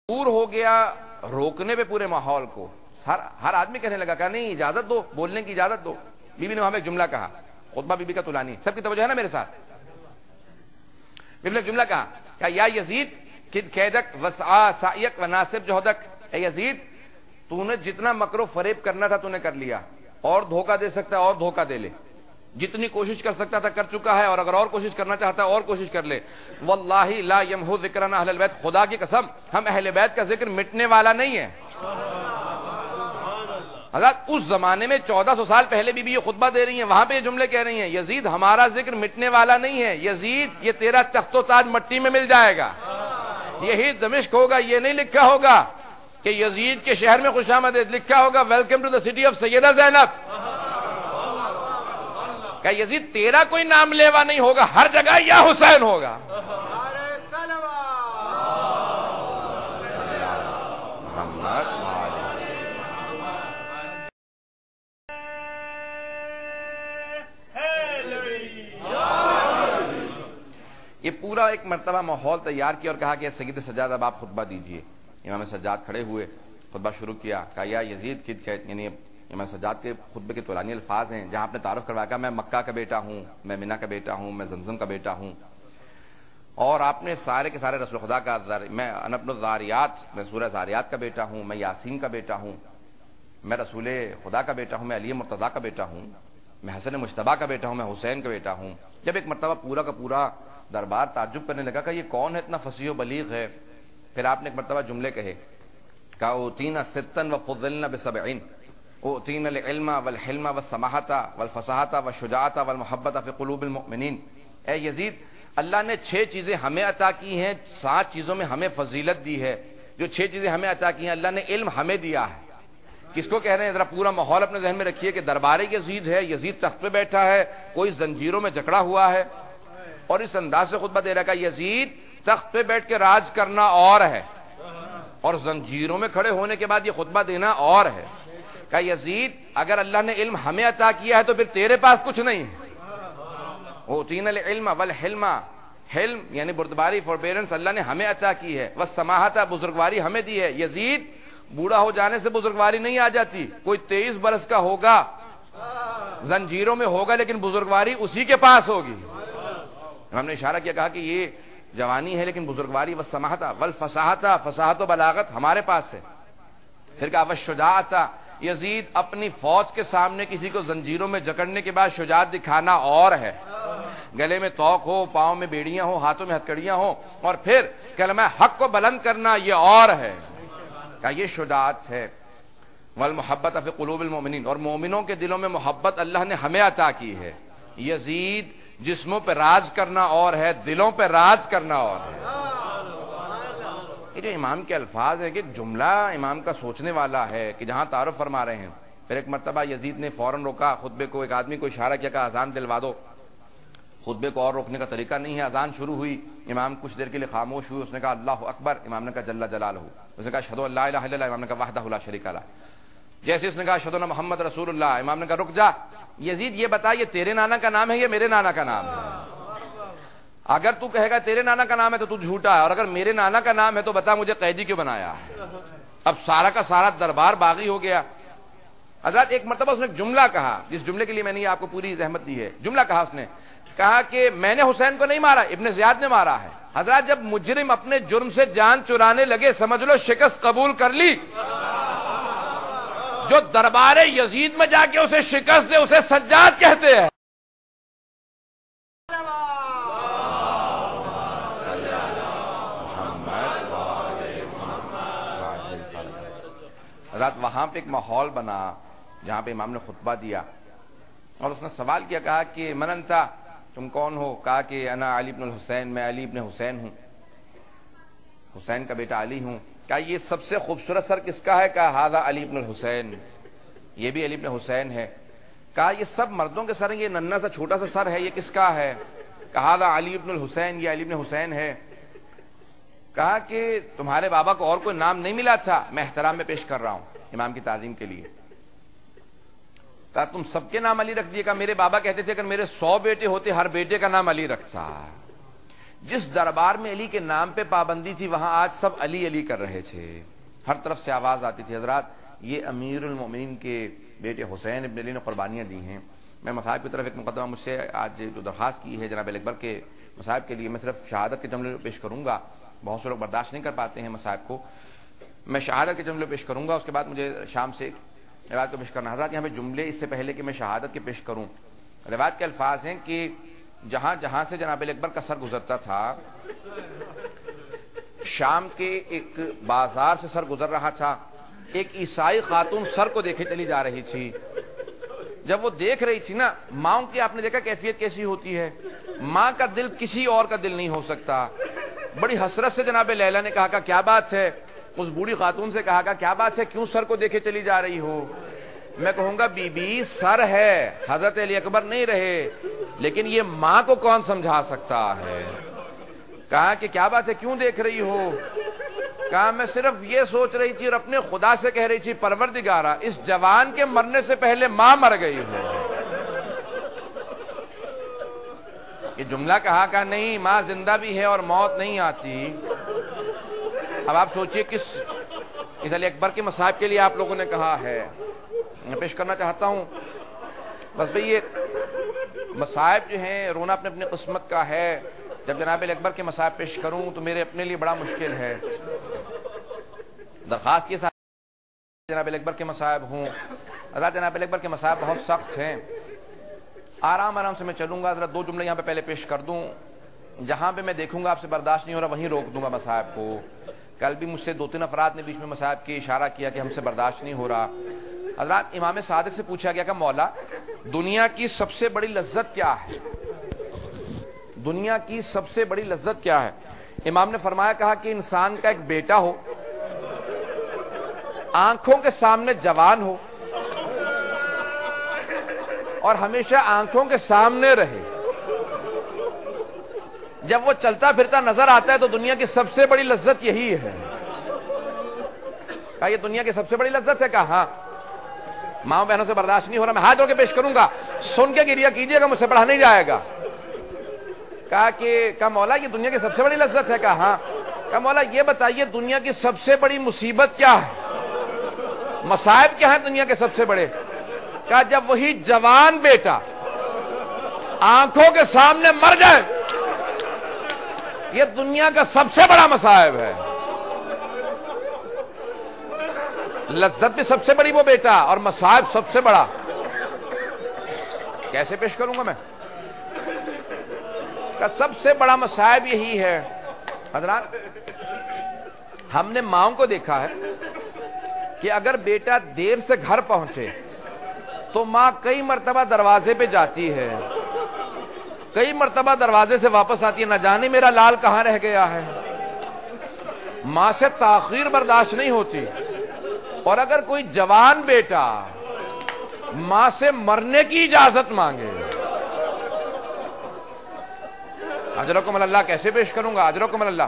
دور ہو گیا روکنے پہ پورے ماحول کو. ہر آدمی کہنے لگا کہ نہیں اجازت دو، بولنے کی اجازت دو. بی بی نے وہاں پہ ایک جملہ کہا، خطبہ بی بی کا طولانی، سب کی توجہ ہے نا میرے ساتھ. بی بی نے ایک جملہ کہا کہ یا یزید کد کیدک وسعا سعیک وناسب جہدک، اے یزید تو نے جتنا مکر و فریب کرنا تھا تو نے کر لیا، اور دھوکہ دے سکتا ہے اور دھوکہ دے لے. جتنی کوشش کر سکتا تھا کر چکا ہے، اور اگر اور کوشش کرنا چاہتا ہے اور کوشش کر لے. واللہ لا یمحو ذکرنا اہل البیت، خدا کی قسم ہم اہل بیت کا ذکر مٹنے والا نہیں ہے. حضرت اس زمانے میں 1400 سال پہلے بھی یہ خطبہ دے رہی ہیں، وہاں پہ یہ جملے کہہ رہی ہیں یزید ہمارا ذکر مٹنے والا نہیں ہے. یزید یہ تیرا تخت و تاج مٹی میں مل جائے گا، یہی دمشق ہوگا. یہ نہیں لکھا ہوگا کہ یزید کے شہر میں خوش آمدید، لکھا ہوگا welcome to the city of Sayyida Zainab. کہ یزید تیرا کوئی نام لیوا نہیں ہوگا، ہر جگہ یا حسین ہوگا. یہ پورا ایک مرتبہ ماحول تیار کیا اور کہا کہ سید سجاد اب آپ خطبہ دیجئے. امام سجاد کھڑے ہوئے، خطبہ شروع کیا. کہا یا یزید کد کہت، یعنی امام سجاد کے خطبے کے طولانی الفاظ ہیں جہاں آپ نے تعارف کروایا کہ میں مکہ کا بیٹا ہوں، میں منی کا بیٹا ہوں، میں زمزم کا بیٹا ہوں. اور آپ نے سارے کے سارے رسول خدا کا، میں ابن الزاریات، میں سورہ زاریات کا بیٹا ہوں، میں یاسین کا بیٹا ہوں، میں رسول خدا کا بیٹا ہوں، میں علی مرتضیٰ کا بیٹا ہوں. میں حسن مجتبیٰ کا بیٹا ہوں، میں حسین کا بیٹا ہوں۔ جب ایک مرتبہ پورا کا پورا دربار تعجب کرنے لگا کہ یہ کون ہے، اتنا فصیح و بلیغ ہے، پھر آپ نے ایک مرتبہ جملے کہے کہ اوتینا ستا وفضلنا بسبعین، اوتینا العلم والحلم والسماحۃ والفصاحۃ والشجاعۃ والمحبۃ فی قلوب المؤمنین۔ اے یزید، اللہ نے 6 چیزیں ہمیں عطا کی ہیں، 7 چیزوں میں ہمیں فضیلت دی ہے۔ جو 6 چیزیں ہمیں عطا کی ہیں، اللہ نے علم ہمیں دیا ہے۔ کس کو کہہ رہے ہیں؟ ذرا پورا ماحول اپنے ذہن میں رکھیے کہ دربار یزید ہے، یزید تخت پہ بیٹھا ہے، کوئی زنجیروں میں جکڑا ہوا ہے، اور اس انداز سے خطبہ دے رہا ہے کہ یزید تخت پہ بیٹھ کے راج کرنا اور ہے، اور زنجیروں میں کھڑے ہونے کے بعد یہ خطبہ دینا اور ہے کہ یزید اگر اللہ نے علم ہمیں عطا کیا ہے تو پھر تیرے پاس کچھ نہیں ہے۔ اوتینا العلم والحلم، حلم یعنی بردباری، فوربیرنس اللہ نے ہمیں عطا کی ہے، والسماحۃ بزرگواری ہمیں دی ہے۔ یزید بوڑھا ہو جانے سے بزرگواری نہیں آ جاتی، کوئی 23 برس کا ہوگا، زنجیروں میں ہوگا، لیکن بزرگواری اسی کے پاس ہوگی۔ ہم نے اشارہ کیا، کہا کہ یہ جوانی ہے لیکن بزرگواری، والسماحۃ والفصاحۃ، فصاحت و بلاغت ہمارے پاس ہے۔ پھر کہا والشجاعۃ، یزید اپنی فوج کے سامنے کسی کو زنجیروں میں جکڑنے کے بعد شجاعت دکھانا اور ہے، گلے میں توق ہو، پاؤں میں بیڑیاں ہو، ہاتھوں میں ہتھکڑیاں ہو، اور پھر کلمہ حق کو بلند کرنا یہ اور ہے، کہ یہ شجاعت ہے۔ والمحبۃ فی قلوب المؤمنین، اور مومنوں کے دلوں میں محبت اللہ نے ہمیں عطا کی ہے۔ یزید جسموں پہ راج کرنا اور ہے، دلوں پہ راج کرنا اور ہے۔ یہ جو امام کے الفاظ ہے کہ جملہ امام کا سوچنے والا ہے کہ جہاں تعارف فرما رہے ہیں۔ پھر ایک مرتبہ یزید نے فوراً روکا خطبے کو، ایک آدمی کو اشارہ کیا کہ اذان دلوا دو۔ خطبے کو اور روکنے کا طریقہ نہیں ہے، اذان شروع ہوئی، امام کچھ دیر کے لیے خاموش ہوئے، اس نے کہا اللہ اکبر، امام نے کہا جل جلالہ، اس نے کہا اشہدو ان لا الہ الا اللہ، امام نے کہا وحدہ لا شریک لہ۔ جیسے اس نے کہا اشہدو ان محمد رسول اللہ، امام نے کہا رک جا، یزید یہ بتا یہ تیرے نانا کا نام ہے یا میرے نانا کا نام ہے؟ اگر تو کہے گا تیرے نانا کا نام ہے تو تو جھوٹا ہے، اور اگر میرے نانا کا نام ہے تو بتا مجھے قیدی کیوں بنایا ہے؟ اب سارا کا سارا دربار باغی ہو گیا۔ حضرات ایک مرتبہ اس نے ایک جملہ کہا، جس جملے کے لیے میں نے آپ کو پوری زحمت دی ہے، جملہ کہا اس نے، کہا کہ میں نے حسین کو نہیں مارا، ابن زیاد نے مارا ہے۔ حضرات جب مجرم اپنے جرم سے جان چرانے لگے، سمجھ لو شکست قبول کر لی۔ جو دربار یزید میں جا کے اسے شکست دے اسے سجاد کہتے ہیں۔ حضرات وہاں پہ ایک ماحول بنا جہاں پہ امام نے خطبہ دیا، اور اس نے سوال کیا، کہا کہ من انتا، تم کون ہو؟ کہا کہ انا علی بن الحسین، میں علی ابن حسین ہوں، حسین کا بیٹا علی ہوں۔ کہا یہ سب سے خوبصورت سر کس کا ہے؟ کہا ھذا علی بن الحسین، یہ بھی علی بن حسین ہے۔ کہا یہ سب مردوں کے سر ہیں، یہ ننھا سا چھوٹا سا سر ہے یہ کس کا ہے؟ کہا ھذا علی بن الحسین، یہ علی بن حسین ہے۔ کہا کہ تمہارے بابا کو اور کوئی نام نہیں ملا تھا؟ میں احترام میں پیش کر رہا ہوں امام کی تعظیم کے لیے۔ کہا تم سب کے نام علی رکھ دیے؟ کہا میرے بابا کہتے تھے اگر میرے 100 بیٹے ہوتے ہر بیٹے کا نام علی رکھتا۔ جس دربار میں علی کے نام پہ پابندی تھی وہاں آج سب علی علی کر رہے تھے، ہر طرف سے آواز آتی تھی۔ حضرات یہ امیر المومنین کے بیٹے حسین ابن علی نے قربانیاں دی ہیں۔ میں مصائب کی طرف ایک مقدمہ مجھ سے آج جو درخواست کی ہے جناب اکبر کے مصائب کے لیے، میں صرف شہادت کے جملے پیش کروں گا، بہت سے لوگ برداشت نہیں کر پاتے ہیں مصائب کو، میں شہادت کے جملے پیش کروں گا، اس کے بعد مجھے شام سے روایت کو پیش کرنا۔ حضرات یہاں پہ جملے اس سے پہلے کہ میں شہادت کے پیش کروں، روایت کے الفاظ ہیں کہ جہاں جہاں سے جناب اکبر کا سر گزرتا تھا، شام کے ایک بازار سے سر گزر رہا تھا، ایک عیسائی خاتون سر کو دیکھے چلی جا رہی تھی۔ جب وہ دیکھ رہی تھی نا، ماں کی آپ نے دیکھا کیفیت کیسی ہوتی ہے، ماں کا دل کسی اور کا دل نہیں ہو سکتا۔ بڑی حسرت سے جناب لیلا نے کہا کہ کیا بات ہے، اس بوڑھی خاتون سے کہا کہ کیا بات ہے، کیوں سر کو دیکھے چلی جا رہی ہو؟ میں کہوں گا بی بی سر ہے، حضرت علی اکبر نہیں رہے، لیکن یہ ماں کو کون سمجھا سکتا ہے؟ کہا کہ کیا بات ہے، کیوں دیکھ رہی ہو؟ کہا میں صرف یہ سوچ رہی تھی اور اپنے خدا سے کہہ رہی تھی پروردگارا اس جوان کے مرنے سے پہلے ماں مر گئی ہو۔ یہ جملہ کہا نہیں، ماں زندہ بھی ہے اور موت نہیں آتی۔ اب آپ سوچئے کس علی اکبر کے مصائب کے لیے آپ لوگوں نے کہا ہے۔ میں پیش کرنا چاہتا ہوں، بس بھئی یہ مصائب جو ہیں رونا اپنے اپنے قسمت کا ہے۔ جب جناب علی اکبر کے مصائب پیش کروں تو میرے اپنے لیے بڑا مشکل ہے۔ درخواست کے ساتھ جناب علی اکبر کے مصائب ہوں، حضرات جناب علی اکبر کے مصائب بہت سخت ہیں۔ آرام آرام سے میں چلوں گا. ذرا دو جملے یہاں پہ پہلے پیش کر دوں. جہاں پہ میں دیکھوں گا آپ سے برداشت نہیں ہو رہا وہیں روک دوں گا مصائب کو. کل بھی مجھ سے 2-3 افراد نے بیچ میں مصائب کی اشارہ کیا کہ ہم سے برداشت نہیں ہو رہا. حضرات امام صادق سے پوچھا گیا کہ مولا دنیا کی سب سے بڑی لذت کیا ہے؟ دنیا کی سب سے بڑی لذت کیا ہے؟ امام نے فرمایا کہا کہ انسان کا ایک بیٹا ہو, آنکھوں کے سامنے جوان ہو اور ہمیشہ آنکھوں کے سامنے رہے. جب وہ چلتا پھرتا نظر آتا ہے تو دنیا کی سب سے بڑی لذت یہی ہے. کہا یہ دنیا کی سب سے بڑی لذت ہے؟ کہا ہاں. ماں بہنوں سے برداشت نہیں ہو رہا, میں ہاتھ جوڑ کے پیش کروں گا, سن کے گریہ کیجئے گا, مجھ سے پڑھا نہیں جائے گا. کہا مولا یہ دنیا کی سب سے بڑی لذت ہے؟ کہا ہاں. کہا مولا یہ بتائیے دنیا کی سب سے بڑی مصیبت کیا ہے, مصائب کیا ہیں دنیا کے سب سے بڑے؟ کہا جب وہی جوان بیٹا آنکھوں کے سامنے مر جائے, یہ دنیا کا سب سے بڑا مصائب ہے. لذت بھی سب سے بڑی وہ بیٹا اور مصائب سب سے بڑا. کیسے پیش کروں گا میں؟ کہ سب سے بڑا مصائب یہی ہے. حضرات ہم نے ماؤں کو دیکھا ہے کہ اگر بیٹا دیر سے گھر پہنچے تو ماں کئی مرتبہ دروازے پہ جاتی ہے, کئی مرتبہ دروازے سے واپس آتی ہے, نہ جانے میرا لال کہاں رہ گیا ہے. ماں سے تاخیر برداشت نہیں ہوتی. اور اگر کوئی جوان بیٹا ماں سے مرنے کی اجازت مانگے, اجرکم اللہ, کیسے پیش کروں گا؟ اجرکم اللہ.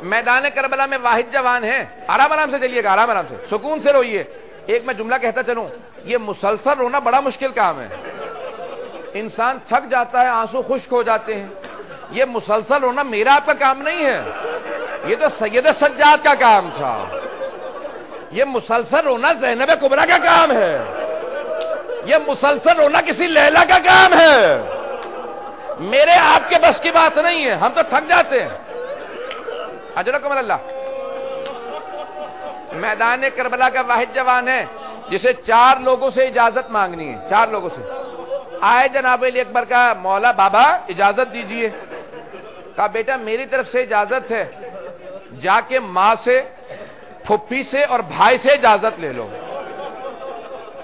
میدان کربلا میں واحد جوان ہے, آرام آرام سے چلیے گا, آرام آرام سے, سکون سے روئیے. ایک میں جملہ کہتا چلوں, یہ مسلسل رونا بڑا مشکل کام ہے. انسان تھک جاتا ہے, آنسو خشک ہو جاتے ہیں. یہ مسلسل رونا میرا آپ کا کام نہیں ہے, یہ تو سید سجاد کا کام تھا. یہ مسلسل رونا زینب کبریٰ کا کام ہے. یہ مسلسل رونا کسی لیلا کا کام ہے. میرے آپ کے بس کی بات نہیں ہے, ہم تو تھک جاتے ہیں. اجرکم اللہ. میدان کربلا کا واحد جوان ہے جسے 4 لوگوں سے اجازت مانگنی ہے, 4 لوگوں سے. آئے جناب علی اکبر کا مولا بابا اجازت دیجئے. کہا بیٹا میری طرف سے اجازت ہے, جا کے ماں سے, پھپھی سے اور بھائی سے اجازت لے لو.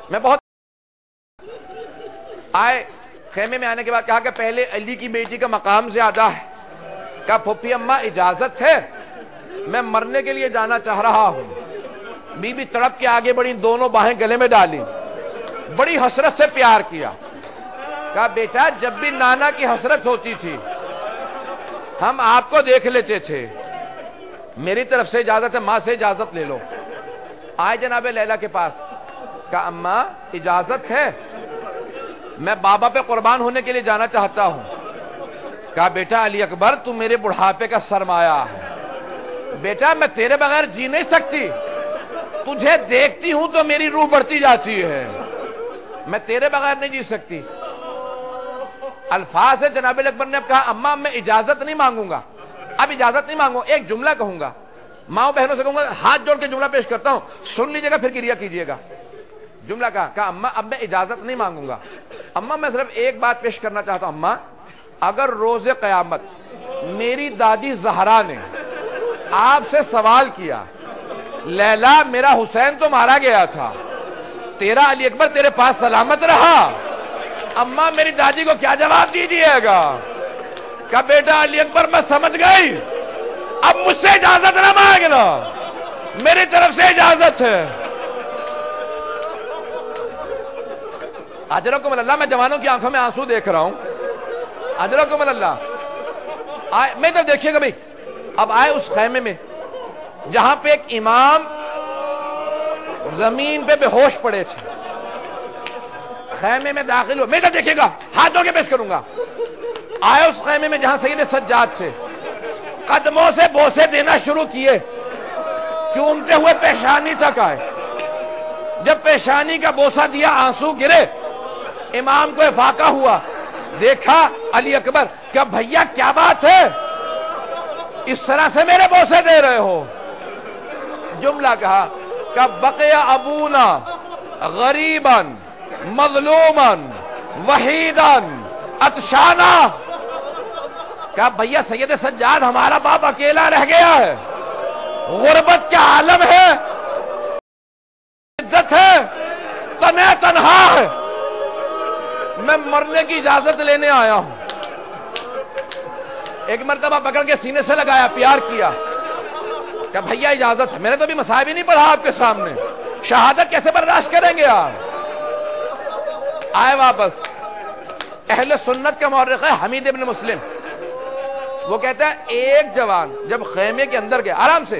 میں بہت آئے خیمے میں آنے کے بعد کہا کہ پہلے علی کی بیٹی کا مقام زیادہ ہے. کہا پھپھی اماں اجازت ہے, میں مرنے کے لیے جانا چاہ رہا ہوں. بی بی تڑپ کے آگے بڑی, دونوں باہیں گلے میں ڈالی, بڑی حسرت سے پیار کیا. کہا بیٹا جب بھی نانا کی حسرت ہوتی تھی ہم آپ کو دیکھ لیتے تھے, میری طرف سے اجازت ہے, ماں سے اجازت لے لو. آئے جناب لیلا کے پاس, کہا اماں اجازت ہے, میں بابا پہ قربان ہونے کے لیے جانا چاہتا ہوں. کہا بیٹا علی اکبر تو میرے بڑھاپے کا سرمایہ ہے, بیٹا میں تیرے بغیر جی نہیں سکتی. تجھے دیکھتی ہوں تو میری روح بڑھتی جاتی ہے, میں تیرے بغیر نہیں جی سکتی. الفاظ ہے جناب اکبر نے اب کہا اماں میں اجازت نہیں مانگوں گا, اب اجازت نہیں مانگو, ایک جملہ کہوں گا, ماں بہنوں سے کہوں گا, ہاتھ جوڑ کے جملہ پیش کرتا ہوں, سن لیجئے گا پھر گریہ کیجئے گا. جملہ کہا اماں اب میں اجازت نہیں مانگوں گا, اماں میں صرف ایک بات پیش کرنا چاہتا ہوں. اماں اگر روز قیامت میری دادی زہرا نے آپ سے سوال کیا لیلا میرا حسین تو مارا گیا تھا, تیرا علی اکبر تیرے پاس سلامت رہا, اماں میری دادی کو کیا جواب دیجیے گا؟ کہ بیٹا علی اکبر میں سمجھ گئی, اب مجھ سے اجازت نہ مانگنا, میری طرف سے اجازت ہے. اجرکم اللہ. میں جوانوں کی آنکھوں میں آنسو دیکھ رہا ہوں. اجرکم اللہ. میں تو دیکھیے گا بھائی, اب آئے اس خیمے میں جہاں پہ ایک امام زمین پہ بے ہوش پڑے تھے. خیمے میں داخل ہو, میں تو دیکھیے گا, ہاتھ دھو کے پیش کروں گا. آئے اس خیمے میں جہاں سید سجاد سے قدموں سے بوسے دینا شروع کیے, چومتے ہوئے پیشانی تک آئے. جب پیشانی کا بوسہ دیا آنسو گرے, امام کو افاقہ ہوا, دیکھا علی اکبر, کہ بھیا کیا بات ہے, اس طرح سے میرے بوسے دے رہے ہو؟ جملہ کہا کہ بقی ابونا غریبا مظلوما وحیدن عطشانا. کہا بھیا سید سجاد ہمارا باپ اکیلا رہ گیا ہے, غربت کا عالم ہے, عزت ہے, تنہ تنہا ہے, میں مرنے کی اجازت لینے آیا ہوں. ایک مرتبہ پکڑ کے سینے سے لگایا, پیار کیا, کہ بھیا اجازت ہے, میں نے تو بھی مصائب ہی نہیں پڑھا آپ کے سامنے, شہادت کیسے برداشت کریں گے آپ. آئے واپس. اہل سنت کا مورخ ہے حمید ابن مسلم, وہ کہتا ہے ایک جوان جب خیمے کے اندر گیا, آرام سے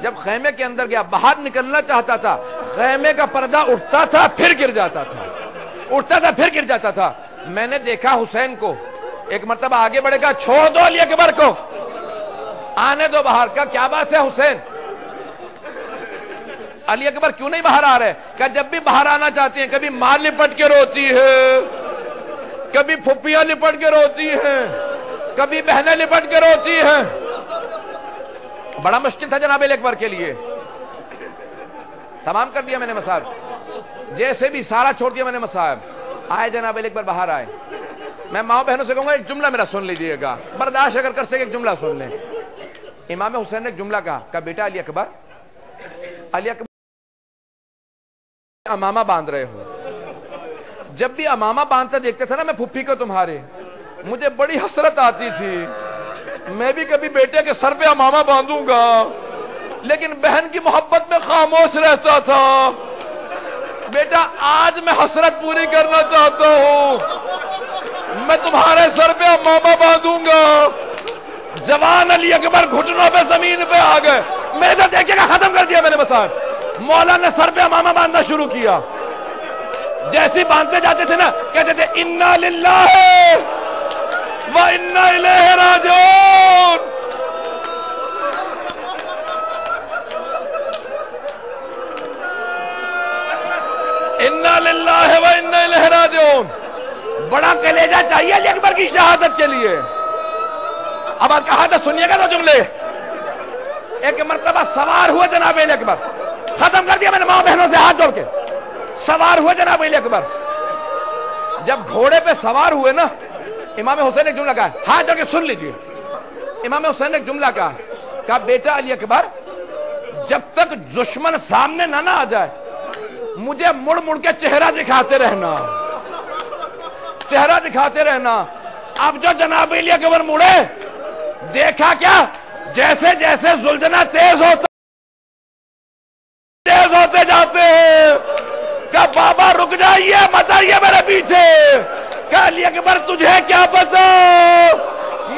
جب خیمے کے اندر گیا, باہر نکلنا چاہتا تھا, خیمے کا پردہ اٹھتا تھا پھر گر جاتا تھا, اٹھتا تھا پھر گر جاتا تھا. میں نے دیکھا حسین کو, ایک مرتبہ آگے بڑھے گا, چھوڑ دو علی اکبر کو, آنے دو باہر. کا کیا بات ہے حسین, علی اکبر کیوں نہیں باہر آ رہے؟ کہ جب بھی باہر آنا چاہتی ہیں کبھی ماں لپٹ کے روتی ہے, کبھی پھپھیاں لپٹ کے روتی ہیں, کبھی بہنیں لپٹ کے روتی ہیں. بڑا مشکل تھا جناب علی اکبر کے لیے. تمام کر دیا میں نے مصائب, جیسے بھی سارا چھوڑ دیا میں نے مصائب. آئے جناب علی اکبر باہر آئے. میں ماں بہنوں سے کہوں گا ایک جملہ میرا سن لیجئے گا, برداشت اگر کر سکے ایک جملہ سن لیں. امام حسین نے ایک جملہ کہا بیٹا علی اکبر امامہ باندھ رہے ہو. جب بھی امامہ باندھتا دیکھتے تھے نا میں پھپھی کو تمہارے, مجھے بڑی حسرت آتی تھی, میں بھی کبھی بیٹے کے سر پہ امامہ باندھوں گا, لیکن بہن کی محبت میں خاموش رہتا تھا. بیٹا آج میں حسرت پوری کرنا چاہتا ہوں, میں تمہارے سر پہ امامہ باندھوں گا. جوان علی اکبر گھٹنوں پہ زمین پہ آ گئے. میں نے دیکھے گا ختم کر دیا میں نے مسائل. مولا نے سر پہ امامہ باندھنا شروع کیا. جیسے باندھتے جاتے تھے نا کہتے تھے انا للہ و انا الیہ راجعون. انا للہ و انا الیہ راجعون. بڑا کلیجہ چاہیے علی اکبر کی شہادت کے لیے. اب آپ کہا تھا سنیے گا تو جملے. ایک مرتبہ سوار ہوئے جناب علی اکبر, ختم کر دیا میں نے ماں بہنوں سے ہاتھ جوڑ کے. سوار ہوئے جناب علی اکبر, جب گھوڑے پہ سوار ہوئے نا امام حسین نے ایک جملہ کہا, ہاتھ جوڑ کے سن لیجئے. امام حسین نے ایک جملہ کہا بیٹا علی اکبر جب تک دشمن سامنے نہ آ جائے مجھے مڑ مڑ کے چہرہ دکھاتے رہنا, چہرہ دکھاتے رہنا. اب جو جناب علی اکبر مڑے دیکھا کیا, جیسے جیسے زلجنا تیز ہوتے جاتے ہیں. کہ بابا رک جائیے مت آئیے میرے پیچھے. کہ علی اکبر تجھے کیا پتا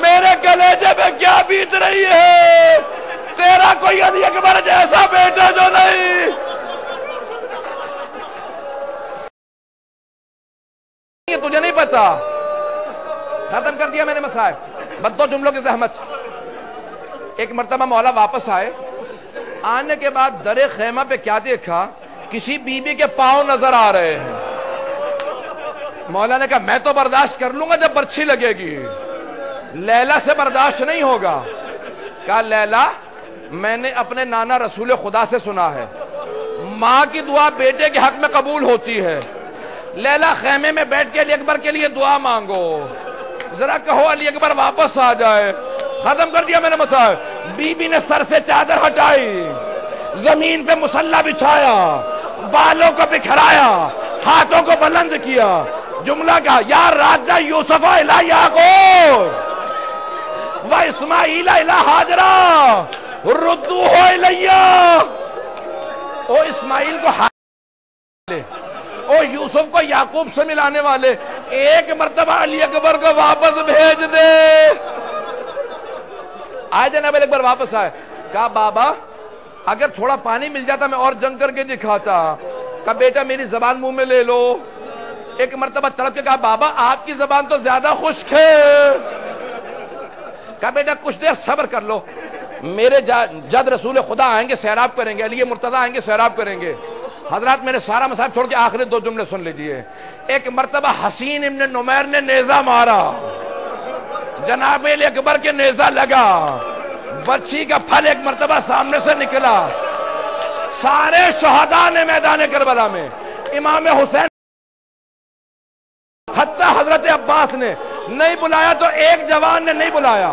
میرے کلیجے میں کیا بیت رہی ہے, تیرا کوئی علی اکبر جیسا بیٹا جو نہیں. یہ تجھے نہیں پتا. ختم کر دیا میں نے مسائل. بس دو جملوں کی زحمت. ایک مرتبہ مولا واپس آئے, آنے کے بعد در خیمہ پہ کیا دیکھا, کسی بی بی کے پاؤں نظر آ رہے ہیں. مولا نے کہا میں تو برداشت کر لوں گا جب برچھی لگے گی, لیلا سے برداشت نہیں ہوگا. کہا لیلا میں نے اپنے نانا رسول خدا سے سنا ہے ماں کی دعا بیٹے کے حق میں قبول ہوتی ہے. لیلا خیمے میں بیٹھ کے علی اکبر کے لیے دعا مانگو, ذرا کہو علی اکبر واپس آ جائے. ختم کر دیا میں نے مسائل. بی بی نے سر سے چادر ہٹائی, زمین پہ مصلی بچھایا, بالوں کو بکھرایا, ہاتھوں کو بلند کیا. جملہ کہا یا راجہ یوسف الی یعقوب و اسماعیل الی ہاجرہ ردوہ الیہ. او اسماعیل کو او یوسف کو یعقوب سے ملانے والے, ایک مرتبہ علی اکبر کو واپس بھیج دے. آئے جناب علی اکبر واپس آئے. کہا بابا اگر تھوڑا پانی مل جاتا میں اور جنگ کر کے دکھاتا. کہا بیٹا میری زبان منہ میں لے لو. ایک مرتبہ تڑپ کے کہا بابا آپ کی زبان تو زیادہ خشک ہے. کہا بیٹا کچھ دیر صبر کر لو, میرے جد رسول خدا آئیں گے سیراب کریں گے, علی مرتضیٰ آئیں گے سیراب کریں گے. حضرات میرے سارا مصائب چھوڑ کے آخری دو جملے سن لیجئے. ایک مرتبہ حسین ابن نمیر نے نیزہ مارا, جناب علی اکبر کے نیزہ لگا, بچی کا پھل ایک مرتبہ سامنے سے نکلا. سارے شہداء نے میدان کربلا میں امام حسین حتیٰ حضرت عباس نے نہیں بلایا تو ایک جوان نے نہیں بلایا.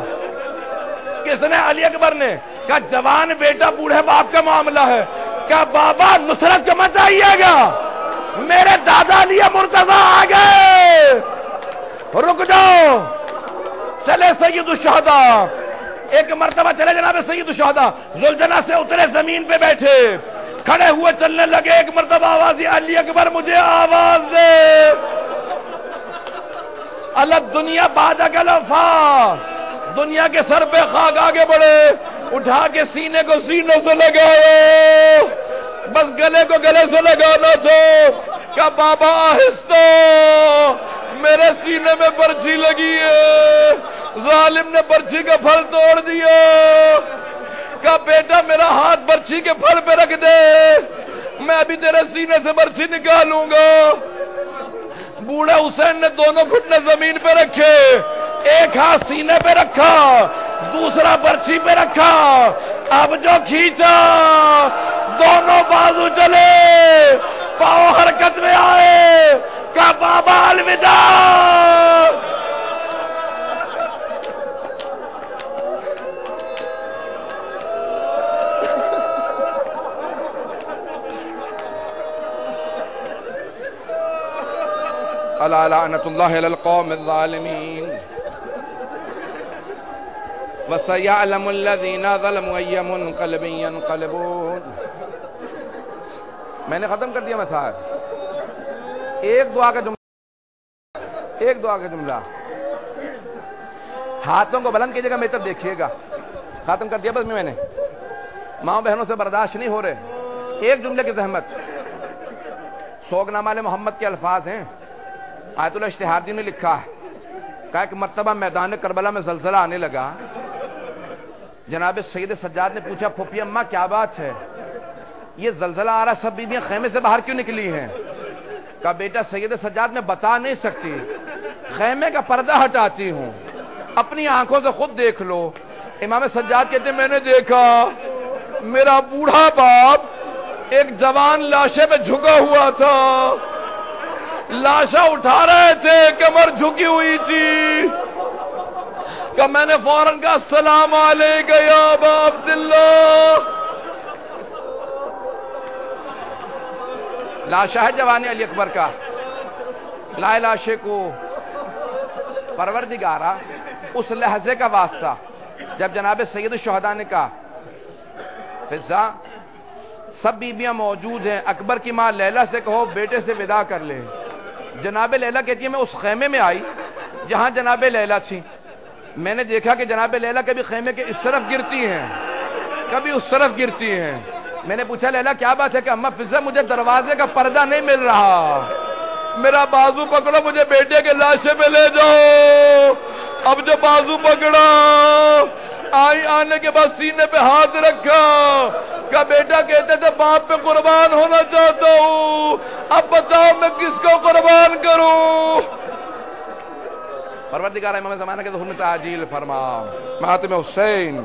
کس نے؟ علی اکبر نے. کہا جوان بیٹا بوڑھے باپ کا معاملہ ہے. کہا بابا نصرت کو مت آئیے گا, میرے دادا علی مرتضیٰ آ گئے, رک جاؤ. چلے سید الشہداء, ایک مرتبہ چلے جناب سید الشہداء, ذوالجناح سے اترے, زمین پہ بیٹھے, کھڑے ہوئے چلنے لگے. ایک مرتبہ آواز دی, علی اکبر مجھے آواز دے. اللہ دنیا بعدک الوفا, دنیا کے سر پہ خاک آگے بڑھے, اٹھا کے سینے کو سینے سے لگائے, بس گلے کو گلے سے لگانا تھا. کہ بابا آہستہ, میرے سینے میں برچھی لگی ہے, ظالم نے برچھی کا پھل توڑ دیا. کہ بیٹا میرا ہاتھ برچھی کے پھل پہ رکھ دے, میں ابھی تیرے سینے سے برچھی نکالوں گا. بوڑھا حسین نے دونوں گھٹنے زمین پہ رکھے, ایک ہاتھ سینے پہ رکھا, دوسرا برچھی پہ رکھا. اب جو کھینچا دونوں بازو چلے, پاؤں حرکت میں آئے. کہا بابا الوداع. الا لعنت اللہ علی القوم الظالمین وسيعلم الذين ظلموا أي منقلب ينقلبون. میں نے ختم کر دیا مسائل. ایک دعا کا جملہ, ہاتھوں کو بلند کیجئے گا, میری طرف دیکھیے گا. ختم کر دیا بس میں نے. ماں بہنوں سے برداشت نہیں ہو رہے. ایک جملے کی زحمت. سوگنامہ محمد کے الفاظ ہیں, آیت اللہ اشتہاردی نے لکھا ہے. کہا کہ مرتبہ میدان کربلا میں زلزلہ آنے لگا. جناب سید سجاد نے پوچھا, پھوپھی اماں کیا بات ہے, یہ زلزلہ آ رہا, سب بیویاں خیمے سے باہر کیوں نکلی ہیں؟ کہا بیٹا سید سجاد میں بتا نہیں سکتی, خیمے کا پردہ ہٹاتی ہوں, اپنی آنکھوں سے خود دیکھ لو. امام سجاد کہتے ہیں میں نے دیکھا میرا بوڑھا باپ ایک جوان لاشے پہ جھکا ہوا تھا, لاشا اٹھا رہے تھے, کمر جھکی ہوئی تھی. کہ میں نے فوراً کہا السلام علیکہ یا ابا عبداللہ. لاشا ہے جوانی علی اکبر کا, لائے لاشے کو. پروردگارا اس لحظے کا واسطہ جب جناب سید الشہداء نے کہا فضا سب بیویاں موجود ہیں, اکبر کی ماں لیلا سے کہو بیٹے سے وداع کر لے. جناب لیلا کہتی ہے میں اس خیمے میں آئی جہاں جناب لیلا تھی. میں نے دیکھا کہ جناب لیلا کبھی خیمے کے اس طرف گرتی ہیں, کبھی اس طرف گرتی ہیں. میں نے پوچھا لیلا کیا بات ہے؟ کہ اماں فضا مجھے دروازے کا پردہ نہیں مل رہا, میرا بازو پکڑو, مجھے بیٹے کے لاشے پہ لے جاؤ. اب جو بازو پکڑا, آنے کے بعد سینے پہ ہاتھ رکھا. کہ بیٹا کہتے تھے باپ پہ قربان ہونا چاہتا ہوں, اب بتاؤ میں کس کو قربان کروں؟ پروردگار امام زمانہ کے ظہور میں تعجیل فرما. ماتم حسین